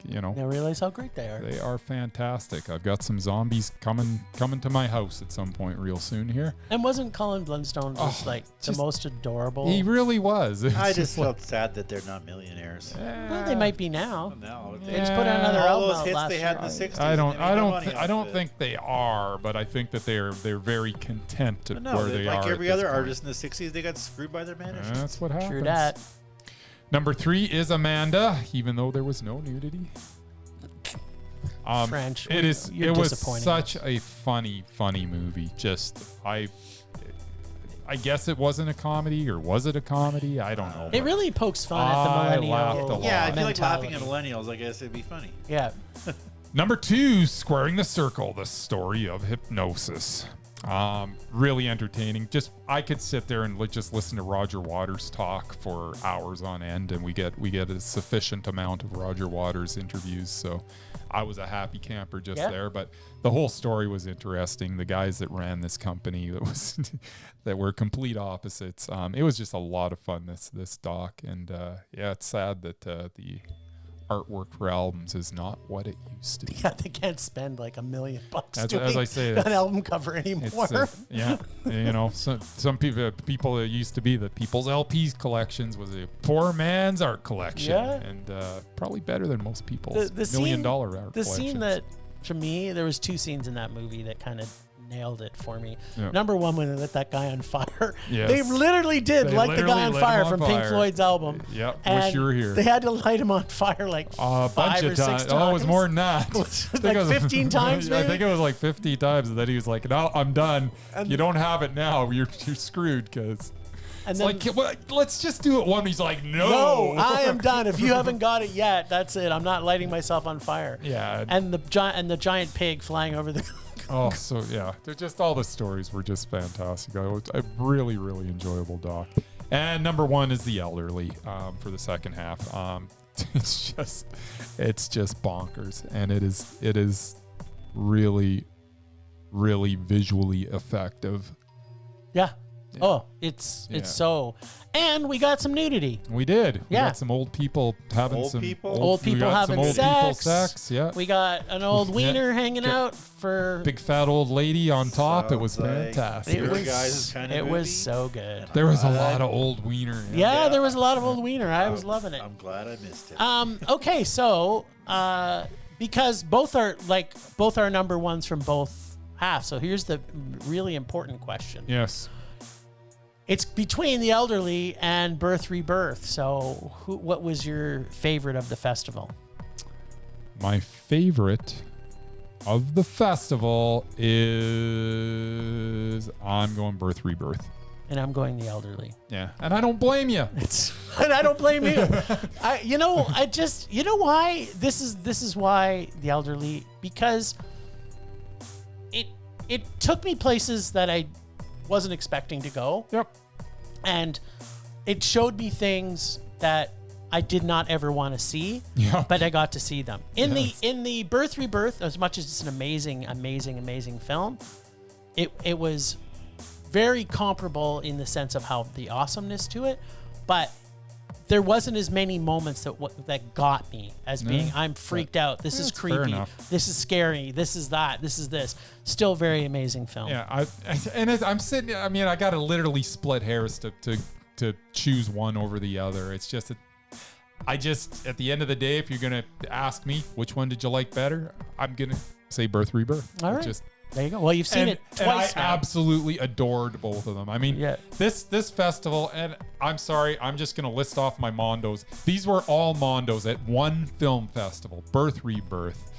Now realize how great they are. they are fantastic. I've got some zombies coming to my house at some point real soon here. And wasn't Colin Blunstone just the just- most adorable? He really was. It's I just like, felt sad that they're not millionaires. Well, they might be now. No, They just put out another all album those out hits last they had year. in the 60s. I don't and they made no money I off don't it. think they are, but I think that they're very content But at no, where they like are. every at this other point. artist in the 60s, they got screwed by their managers. That's what happens. True that. Number 3 is Amanda, even though there was no nudity. French, It is. you're It was disappointing such us. a funny movie. Just I guess it wasn't a comedy, or was it a comedy? I don't know. It really pokes fun at the I laughed a millennial lot. Yeah, I feel like laughing at mentality. millennials. I guess it'd be funny. Yeah. Number 2, Squaring the Circle, the story of hypnosis. Really entertaining. Just I could sit there and just listen to Roger Waters talk for hours on end, and we get a sufficient amount of Roger Waters interviews. So I was a happy camper just Yeah. there. But the whole story was interesting. The guys that ran this company that were complete opposites. It was just a lot of fun. This doc, and yeah, it's sad that the artwork for albums is not what it used to be. Yeah, they can't spend like $1 million As doing I say, an it's- album cover anymore. It's, yeah, some people it used to be that people's LPs collections was a poor man's art collection, Yeah. and probably better than most people's the $1 million art The collections. scene that, to me, there was 2 scenes in that movie that kind of nailed it for me. Yeah. Number 1, when they lit that guy on fire. Yes. They literally did They light the literally guy on lit fire him on from Pink fire. Floyd's album. Yep, wish And you were here. They had to light him on fire like A 5 bunch or of 6 times. times. Oh, it was more than that. Was it I think like 15 times, I maybe? think it was like 50 times, and then he was like, "No, I'm done. And you don't have it now. You're screwed." Because And it's then, like, well, let's just do it one. He's like, no, I am done. If you haven't got it yet, that's it. I'm not lighting myself on fire. Yeah. And the giant pig flying over the. Oh, so yeah, they're just all the stories were just fantastic. A really enjoyable doc. And number 1 is The Elderly for the second half. It's just bonkers, and it is really visually effective. Yeah. Oh, it's Yeah. so. And we got some nudity. We did. We Yeah. got some old people having Old some people? Old we people got some having old people sex. sex. Yeah. We got an old wiener hanging out for. Big fat old lady on top. It was Sounds like fantastic. It Your was. guys' kind of It was movie? so good. There was a lot of old wiener. Yeah, there was a lot of old wiener. I was loving it. I'm glad I missed it. Okay, so because both are number ones from both halves. So here's the really important question. Yes. It's between The Elderly and Birth Rebirth. So what was your favorite of the festival? My favorite of the festival is I'm going Birth Rebirth. And I'm going The Elderly. Yeah, and I don't blame you. And I don't blame you. You know why this is why The Elderly, because it took me places that I wasn't expecting to go. Yep. And it showed me things that I did not ever want to see, Yeah. but I got to see them. In Yes. the Birth Rebirth, as much as it's an amazing film, it was very comparable in the sense of how the awesomeness to it, but there wasn't as many moments that got me as being I'm freaked out. This is That's fair creepy. enough. This is scary. This is that. This is this. Still very amazing film. Yeah, I'm sitting. I mean, I got to literally split hairs to choose one over the other. It's just at the end of the day, if you're gonna ask me which one did you like better, I'm gonna say Birth Rebirth. All It right. just There you go. Well, you've seen it twice and I now. absolutely adored both of them. I mean, Yeah. this festival, and I'm sorry, I'm just going to list off my Mondos. These were all Mondos at one film festival. Birth, Rebirth,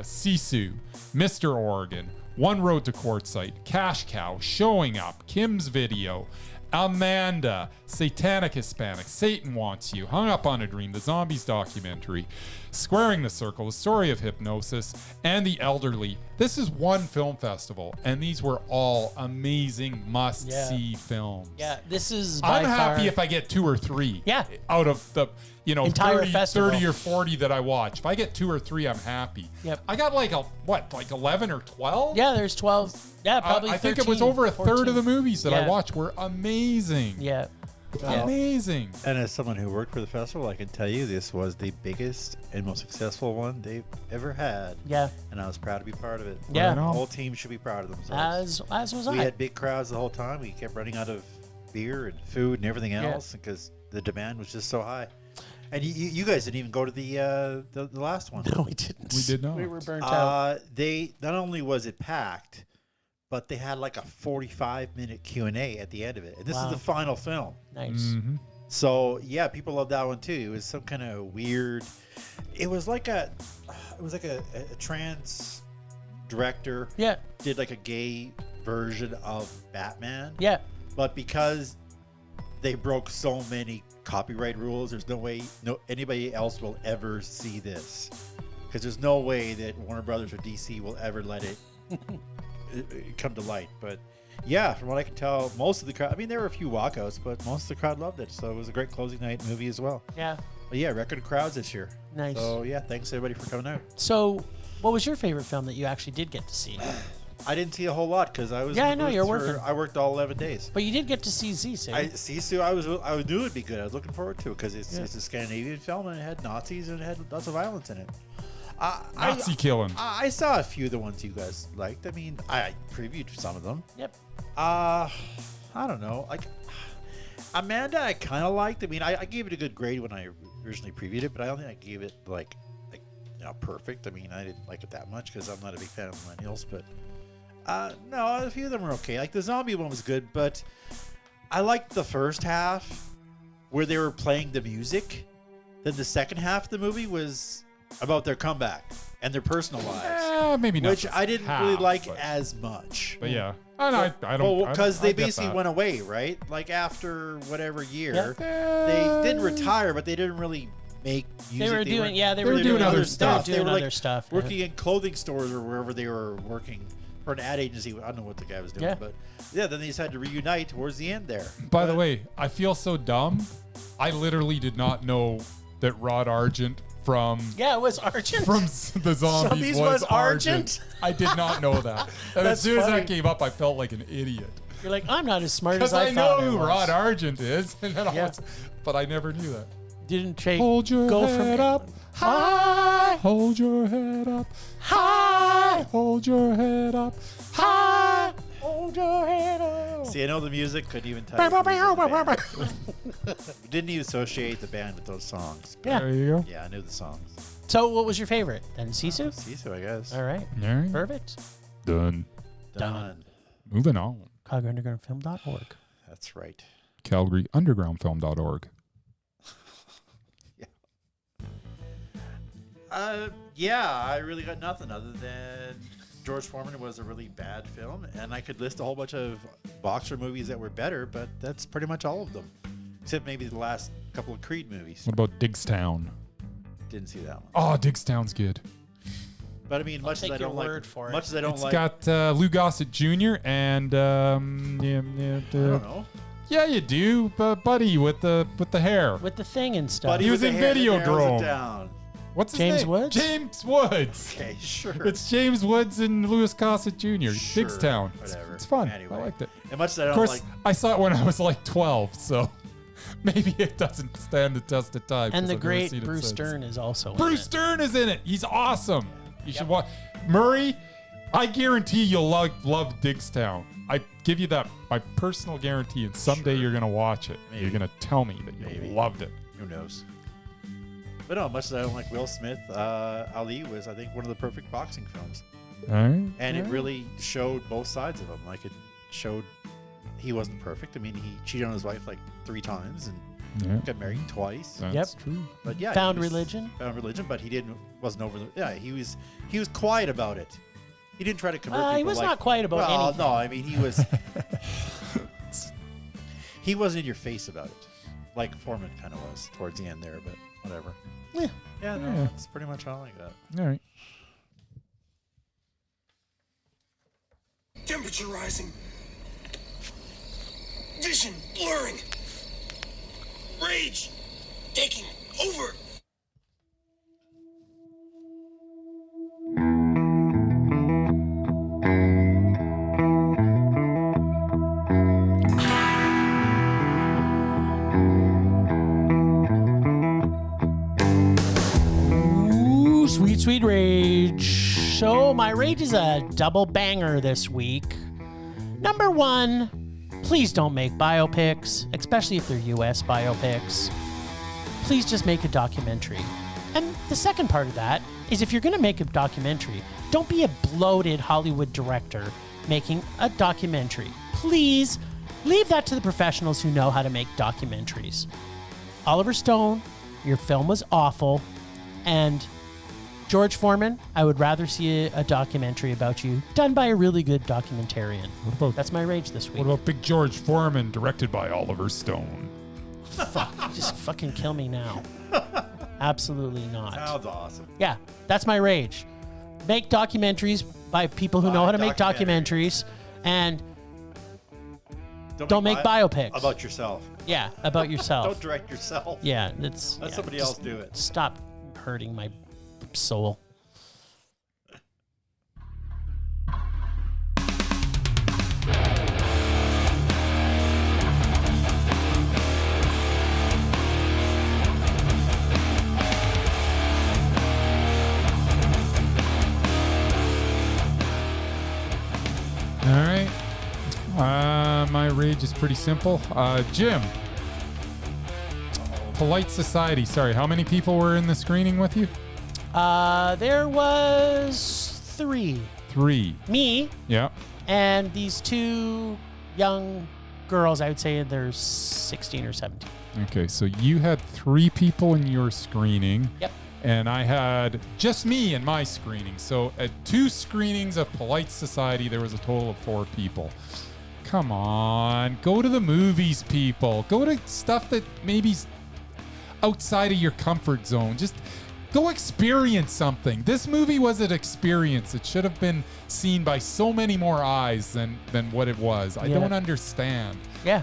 Sisu, Mr. Oregon, One Road to Quartzsite, Cash Cow, Showing Up, Kim's Video, Amanda, Satanic Hispanic, Satan Wants You, Hung Up on a Dream, The Zombies documentary, Squaring the Circle, The Story of Hypnosis, and The Elderly. This is one film festival, and these were all amazing must-see films. Yeah, this is by I'm happy far- if I get 2 or 3 Yeah. out of the Entire 30, festival. 30 or 40 that I watch. If I get 2 or 3, I'm happy. Yep. I got like 11 or 12? Yeah, there's 12. Yeah, probably I think it 13, was over a 14. third of the movies that I Yeah. watched were amazing. Yeah. Amazing. And as someone who worked for the festival, I can tell you this was the biggest and most successful one they've ever had. Yeah. And I was proud to be part of it. Yeah. The whole team should be proud of themselves. As was We I. had big crowds the whole time. We kept running out of beer and food and everything else because the demand was just so high. And you guys didn't even go to the last one. No, we didn't. We did not. We were burnt out. They not only was it packed, but they had like a 45-minute Q&A at the end of it. And this is the final film. Nice. Mm-hmm. So yeah, people love that one too. It was some kind of weird. It was like a trans director Yeah. did like a gay version of Batman. Yeah. But because they broke so many copyright rules, there's no way anybody else will ever see this. Because there's no way that Warner Brothers or DC will ever let it come to light. But yeah, from what I can tell, most of the crowd, I mean, there were a few walkouts, but most of the crowd loved it. So it was a great closing night movie as well. Yeah. But yeah, record crowds this year. Nice. So yeah, thanks everybody for coming out. So, what was your favorite film that you actually did get to see? I didn't see a whole lot because I was. Yeah, in I know, the you're booth working. I worked all 11 days. But you did get to see Sisu. Sisu, I knew it'd be good. I was looking forward to it because it's a Scandinavian film and it had Nazis and it had lots of violence in it. Nazi killing. I saw a few of the ones you guys liked. I mean, I previewed some of them. Yep. I don't know. Like Amanda, I kind of liked. I mean, I gave it a good grade when I originally previewed it, but I don't think I gave it like perfect. I mean, I didn't like it that much because I'm not a big fan of millennials. But no, a few of them were okay. Like the zombie one was good, but I liked the first half where they were playing the music. Then the second half of the movie was about their comeback and their personal lives. Maybe not. Which I didn't really half, like but- as much. But yeah. I don't. Because they I get basically that. went away, right? Like after whatever year, Yeah. they did retire, but they didn't really make music. They were doing, they were doing other stuff. stuff. They were doing like other stuff. working in clothing stores or wherever they were working, or an ad agency. I don't know what the guy was doing, Yeah. but yeah, then they decided to reunite towards the end there. By the way, I feel so dumb. I literally did not know that Rod Argent from Yeah, it was Argent. the Zombies Zombies was was Argent? I did not know that. And That's as soon as funny. that came up, I felt like an idiot. You're like, I'm not as smart as Because I I thought know I who was. Rod Argent is, and then Yeah. but I never knew that. Didn't take Hold your go head from up high. Hold your head up high. Hold your head up high. Hold your head up. See, I know the music, couldn't even tell you. the band. Didn't even associate the band with those songs. Yeah. There you go. Yeah, I knew the songs. So, what was your favorite? Then Sisu? Sisu, I guess. All right. All right. Perfect. Done. Done. Moving on. CalgaryUndergroundFilm.org. That's right. CalgaryUndergroundFilm.org. Yeah, I really got nothing other than George Foreman was a really bad film, and I could list a whole bunch of boxer movies that were better, but that's pretty much all of them, except maybe the last couple of Creed movies. What about Digstown? Didn't see that one. Oh, Digstown's good. But I mean, much as take I your don't like, word for it. much as I don't It's like, got Lou Gossett Jr. and I don't know. yeah, you do, Buddy with the hair. With the thing and stuff. Buddy He was with in the hair that narrows Videodrome. it down. What's his James name? Woods? James Woods. Okay, sure. It's James Woods and Louis Gossett Jr. Sure, Digstown. whatever. It's fun. Anyway. I liked it. And much as I don't Of course, like, I saw it when I was like 12, so maybe it doesn't stand the test of time. and 'cause the I've never great seen it Bruce since. Stern is also in Bruce it. Stern is in it. He's awesome. You should watch. Murray, I guarantee you'll love Digstown. I give you that, my personal guarantee, and someday Sure. you're going to watch it. Maybe. You're going to tell me that you Maybe. loved it. who knows? But no, much as I don't like Will Smith, Ali was, I think, one of the perfect boxing films. All right. And it really showed both sides of him. Like, it showed he wasn't perfect. I mean, he cheated on his wife like 3 times and got married twice. That's true. But yeah, Found he was- religion. Found religion, but he wasn't over the. Yeah, he was quiet about it. He didn't try to convert people. He was like, not quiet about well, anything. no, I mean he was. He wasn't in your face about it, like Foreman kind of was towards the end there. But whatever. Yeah. Yeah, no, Yeah. that's pretty much all I got. All right. Temperature rising. Vision blurring. Rage taking over. Ooh, sweet, sweet rage. So my rage is a double banger this week. Number 1, please don't make biopics, especially if they're US biopics. Please just make a documentary. And the second part of that is if you're going to make a documentary, don't be a bloated Hollywood director making a documentary. Please leave that to the professionals who know how to make documentaries. Oliver Stone, your film was awful. And George Foreman, I would rather see a documentary about you done by a really good documentarian. What about That's my rage this week. what about Big George Foreman, directed by Oliver Stone? Fuck, just fucking kill me now. Absolutely not. Sounds awesome. Yeah, that's my rage. Make documentaries by people who know how to make Documentaries. documentaries, and don't make biopics. about yourself. yeah, about yourself. Don't direct yourself. Yeah, that's Let yeah, somebody just else do it. Stop hurting my soul. All right. My rage is pretty simple. Jim. Polite Society. Sorry, how many people were in the screening with you? There was 3. 3. Me Yeah. and these 2 young girls. I would say they're 16 or 17. Okay, so you had 3 people in your screening. Yep. And I had just me in my screening. So at 2 screenings of Polite Society, there was a total of 4 people. Come on, go to the movies, people. Go to stuff that maybe's outside of your comfort zone. Just go experience something. This movie was an experience. It should have been seen by so many more eyes than what it was. I Yeah. don't understand. Yeah.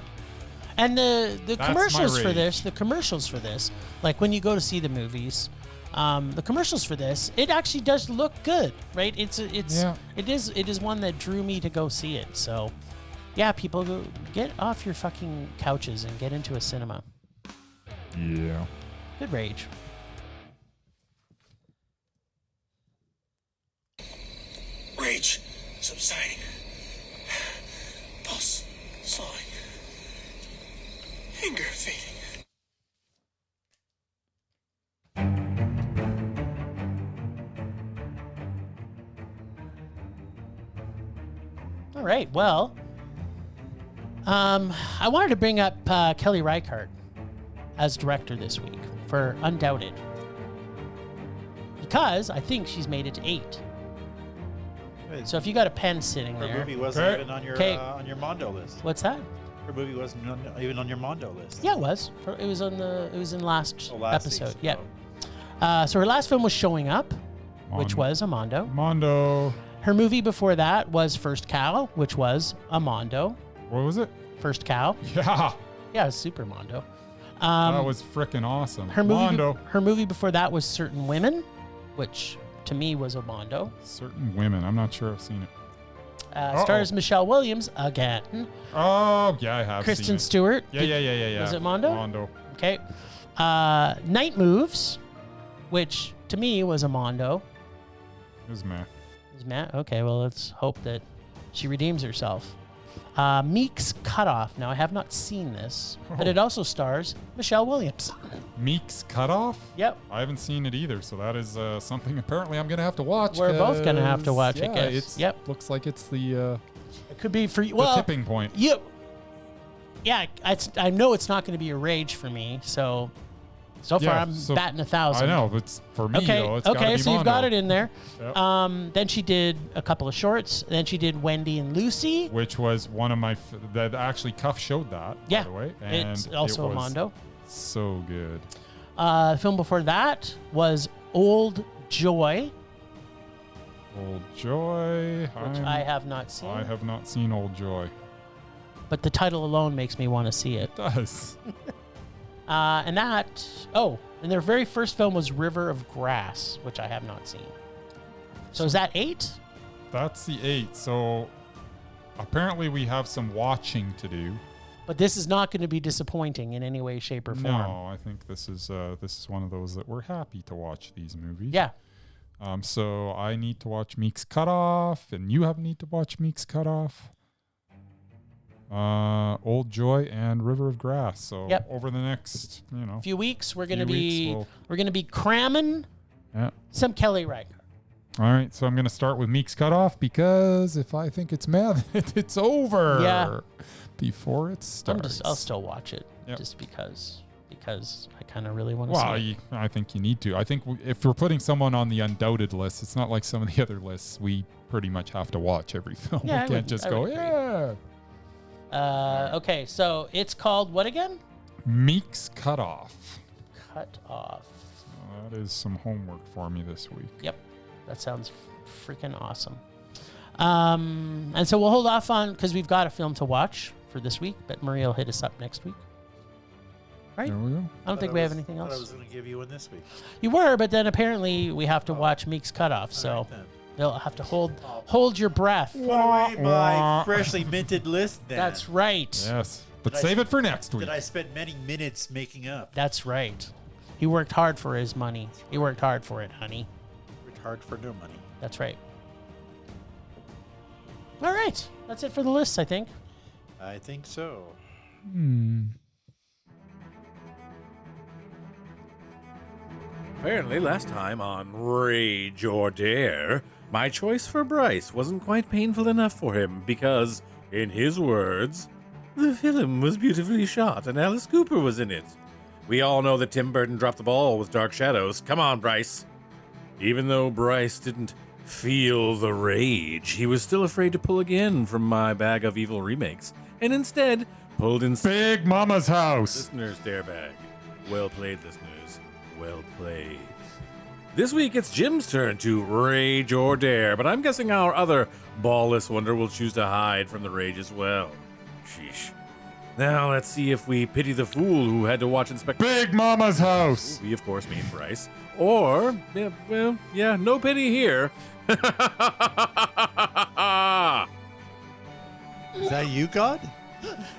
And the my commercials for rage. this, like when you go to see the movies, the commercials for this, it actually does look good, right? Yeah. It is one that drew me to go see it. So, yeah, people go get off your fucking couches and get into a cinema. Yeah. Good rage. Rage subsiding. Pulse slowing. Anger fading. All right. Well, I wanted to bring up Kelly Reichardt as director this week for Undoubted, because I think she's made it to 8. So if you got a pen sitting Her there, movie wasn't Okay. even Okay. on your Mondo list. what's that? Her movie wasn't even on your Mondo list. Yeah, it was. It was on the. It was in last Oh, last episode. season. Yeah. So her last film was Showing Up, which Mondo. was a Mondo. Mondo. Her movie before that was First Cow, which was a Mondo. What was it? First Cow. Yeah. Yeah, it was super Mondo. That was freaking awesome. Her movie. Mondo. Her movie before that was Certain Women, which to me was a Mondo. Certain Women. I'm not sure I've seen it. Stars Michelle Williams again. Oh, yeah, I have seen Kristen it. Stewart. Yeah. Was it Mondo? Mondo. Okay. Night Moves, which to me was a Mondo. It was meh. Is Matt? Okay, well, let's hope that she redeems herself. Meek's Cutoff. Now, I have not seen this, but it also stars Michelle Williams. Meek's Cutoff? Yep. I haven't seen it either, so that is something apparently I'm going to have to watch. We're both going to have to 'cause, watch yeah, it, guess. It's, Yep. looks like it's the It could be for you. Well, tipping point. Yeah, I know it's not going to be a rage for me, so far Yeah, I'm so batting 1,000. I know, but it's, for me, Okay, though, it's gotta be so you've got Mondo, it in there. Yep. Then she did a couple of shorts. Then she did Wendy and Lucy. which was one of my, that actually Cuff showed that, Yeah, by the way. And it's also it a was Mondo. So good. The film before that was Old Joy, Old Joy. which I have not seen. I have not seen Old Joy. But the title alone makes me want to see it. It does. And their very first film was River of Grass, which I have not seen. So is that 8? That's the 8. So apparently we have some watching to do. But this is not going to be disappointing in any way, shape, or form. No, I think this is one of those that we're happy to watch these movies. Yeah. So I need to watch Meek's Cutoff, and you need to watch Meek's Cutoff. Old Joy and River of Grass. So Yep. over the next, A few weeks, we're going to few be weeks, we're going to be cramming yeah. some Kelly Reichardt. All right, so I'm going to start with Meek's Cutoff because if I think it's mad, it's over. Yeah. Before it starts. I'll still watch it Yep. just because I kind of really want to Well, see it. I think you need to. I think if we're putting someone on the Undoubted list, it's not like some of the other lists. We pretty much have to watch every film. Yeah, we can't just I go, would agree. yeah. Okay, so it's called what again? Meek's Cutoff. Cut Off. That is some homework for me this week. Yep, that sounds freaking awesome. And so we'll hold off on because we've got a film to watch for this week, but Maria will hit us up next week. Right? There we go. I don't think we have anything I else. was going to give you one this week. You were, but then apparently we have to watch Meek's Cutoff, so All right, then. they'll have to hold your breath. Put away my freshly minted list then. That's right. Yes. But Did I- save it for next week. That I spent many minutes making up. That's right. He worked hard for his money. He worked hard for it, honey. Worked hard for no money. That's right. All right. That's it for the list, I think. I think so. Apparently, last time on Rage or Dare, my choice for Bryce wasn't quite painful enough for him because, in his words, the film was beautifully shot and Alice Cooper was in it. We all know that Tim Burton dropped the ball with Dark Shadows. Come on, Bryce. Even though Bryce didn't feel the rage, he was still afraid to pull again from my bag of evil remakes, and instead pulled in Big Mama's House. Listeners' dare bag. Well played, listeners. Well played. This week it's Jim's turn to rage or dare, but I'm guessing our other ballless wonder will choose to hide from the rage as well. Sheesh. Now let's see if we pity the fool who had to watch Inspector. Big Mama's House. We of course mean Bryce. Or, no pity here. Is that you, God?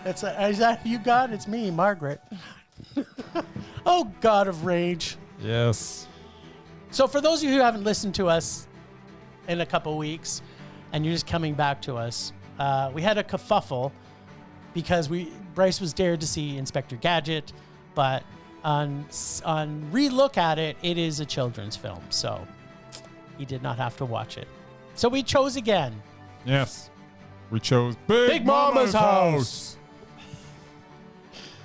Is that you, God? It's me, Margaret. Oh, God of Rage. Yes. So for those of you who haven't listened to us in a couple weeks and you're just coming back to us, we had a kerfuffle because Bryce was dared to see Inspector Gadget, but on relook at it, it is a children's film, so he did not have to watch it. So we chose again. Yes. We chose Big Mama's House.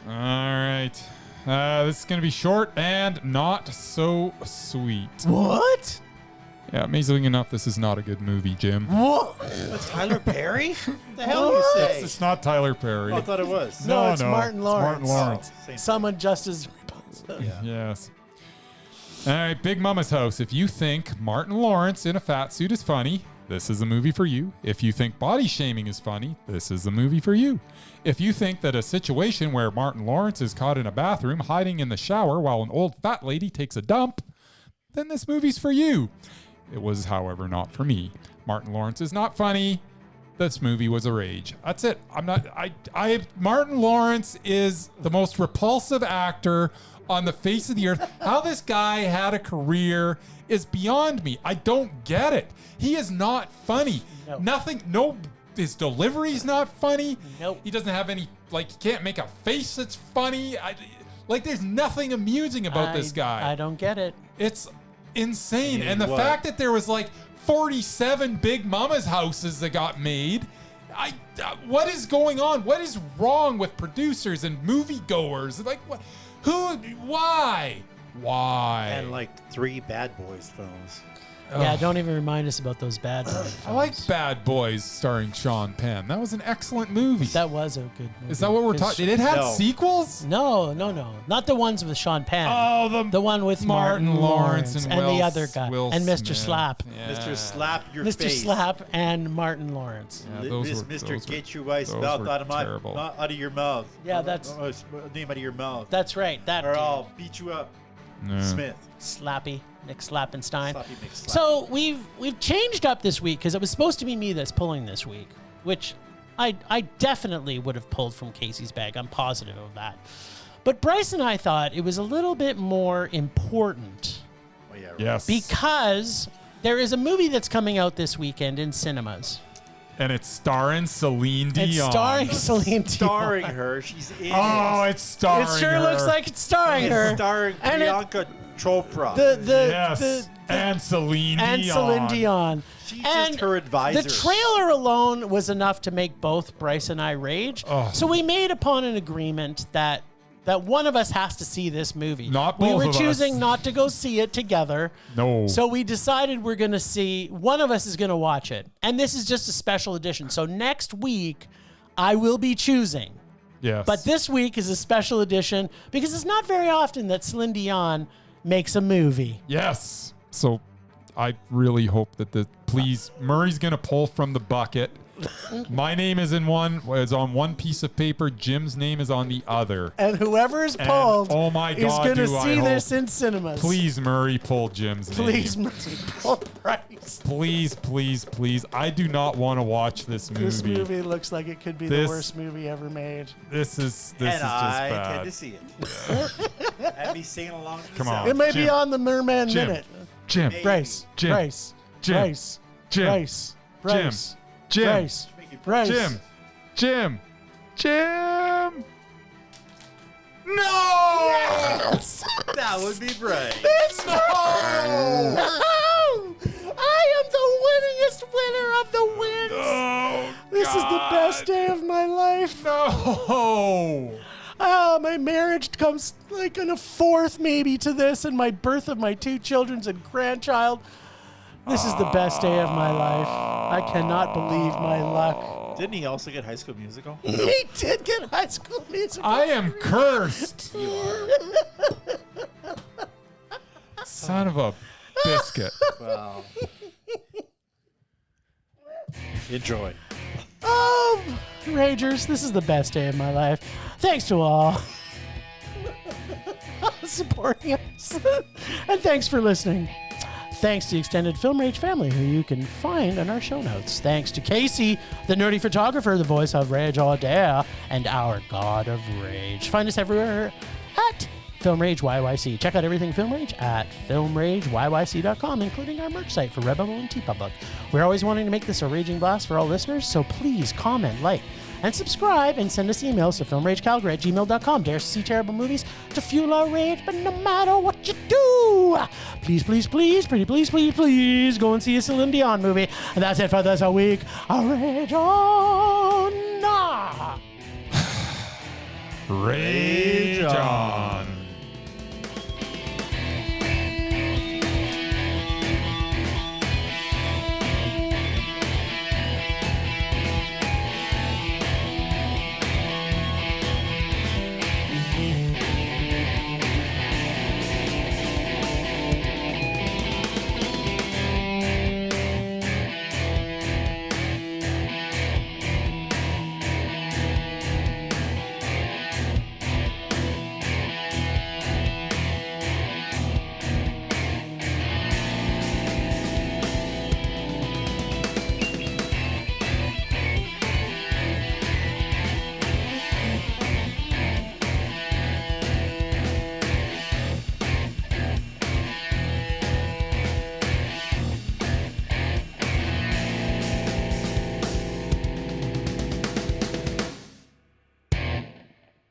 All right. This is going to be short and not so sweet. What? Yeah, amazingly enough, this is not a good movie, Jim. What? That's Tyler Perry? What the hell you say? It's not Tyler Perry. Oh, I thought it was. No, it's Martin Lawrence. Martin Lawrence. Oh, same. Someone just as repulsive. Yeah. Yes. All right, Big Mama's House. If you think Martin Lawrence in a fat suit is funny, this is a movie for you. If you think body shaming is funny, this is a movie for you. If you think that a situation where Martin Lawrence is caught in a bathroom hiding in the shower while an old fat lady takes a dump, then this movie's for you. It was, however, not for me. Martin Lawrence is not funny. This movie was a rage. That's it. Martin Lawrence is the most repulsive actor on the face of the earth. How this guy had a career is beyond me. I don't get it. He is not funny. No. Nothing, no his delivery's not funny. Nope. He doesn't have any, like, he can't make a face that's funny. Like, there's nothing amusing about this guy. I don't get it. It's insane. Yeah, And the what? fact that there was like 47 Big Mama's houses that got made. What is going on? What is wrong with producers and moviegoers? Like, what? Who? Why? And like 3 Bad Boys films. Yeah, don't even remind us about those bad movies. I like Bad Boys starring Sean Penn. That was an excellent movie. That was a good movie. Is that what we're talking? Did it have No. sequels? No. Not the ones with Sean Penn. Oh, The one with Martin Lawrence and the Will- other guy. Will and Mr. Smith. Slap. Yeah. Mr. Slap Your Mr. Face. Slap and Martin Lawrence. Yeah, those were- Mr. those Get were- Your Wife's those mouth were out of terrible. not out of your mouth. Yeah, that's- name out of your mouth. That's right. That or dude. I'll beat you up, Yeah. Smith. Slappy, Nick Slappenstein. Slappy McSlappy. So we've changed up this week because it was supposed to be me that's pulling this week, which I definitely would have pulled from Casey's bag. I'm positive of that. But Bryce and I thought it was a little bit more important Oh, yeah, right. Yes. because there is a movie that's coming out this weekend in cinemas. And it's starring Celine Dion. It's starring Celine Dion. Starring her, she's in Oh, it. it's starring It sure her. looks like it's starring It's her. starring And it- Priyanka Chopra. Yes. and Celine Dion. and Celine Dion. She's And just her advisor. The trailer alone was enough to make both Bryce and I rage. Oh. So we made upon an agreement that one of us has to see this movie. Not we both were of us. choosing not to go see it together. No. So we decided we're going to see, one of us is going to watch it. And this is just a special edition. So next week, I will be choosing. Yes. But this week is a special edition because it's not very often that Celine Dion makes a movie. Yes. So I really hope that please, Murray's going to pull from the bucket. My name is on one piece of paper. Jim's name is on the other. And whoever is And, pulled oh my is God, going to do I see hope. this in cinemas. Please, Murray, pull Jim's Please, name. Mercy, pull Bryce. Please, please, please. I do not want to watch this movie. This movie looks like it could be the This- worst movie ever made. This is and just I bad. tend to see it. And me singing along. To the Come on. sound. It may be Jim. on the Murman Jim. Minute. Jim. Maybe. Bryce, Jim. Bryce, Jim. Bryce, Jim. Bryce, Bryce, Jim. Bryce, Bryce. Jim. No! That would be Bryce. It's no! I am the winningest winner of the wins. Oh, This is the best day of my life. No! My marriage comes like in a fourth maybe to this, and my birth of my 2 children and grandchild. This is the best day of my life. I cannot believe my luck. Didn't he also get High School Musical? He did get High School Musical. I am cursed. Son of a biscuit. Well, enjoy. Ragers, this is the best day of my life. Thanks to all supporting us. And thanks for listening. Thanks to the extended Film Rage family, who you can find in our show notes. Thanks to Casey, the nerdy photographer, the voice of Rage All Day, and our God of Rage. Find us everywhere at Film Rage YYC. Check out everything Film Rage at filmrageyyc.com, including our merch site for Redbubble and TeePublic. We're always wanting to make this a raging blast for all listeners, so please comment, like, and subscribe, and send us emails to filmragecalgary@gmail.com. Dare us to see terrible movies to fuel our rage, but no matter what you do, please, please, please, pretty please, please, please, go and see a Celine Dion movie. And that's it for this week. Rage on! Rage on.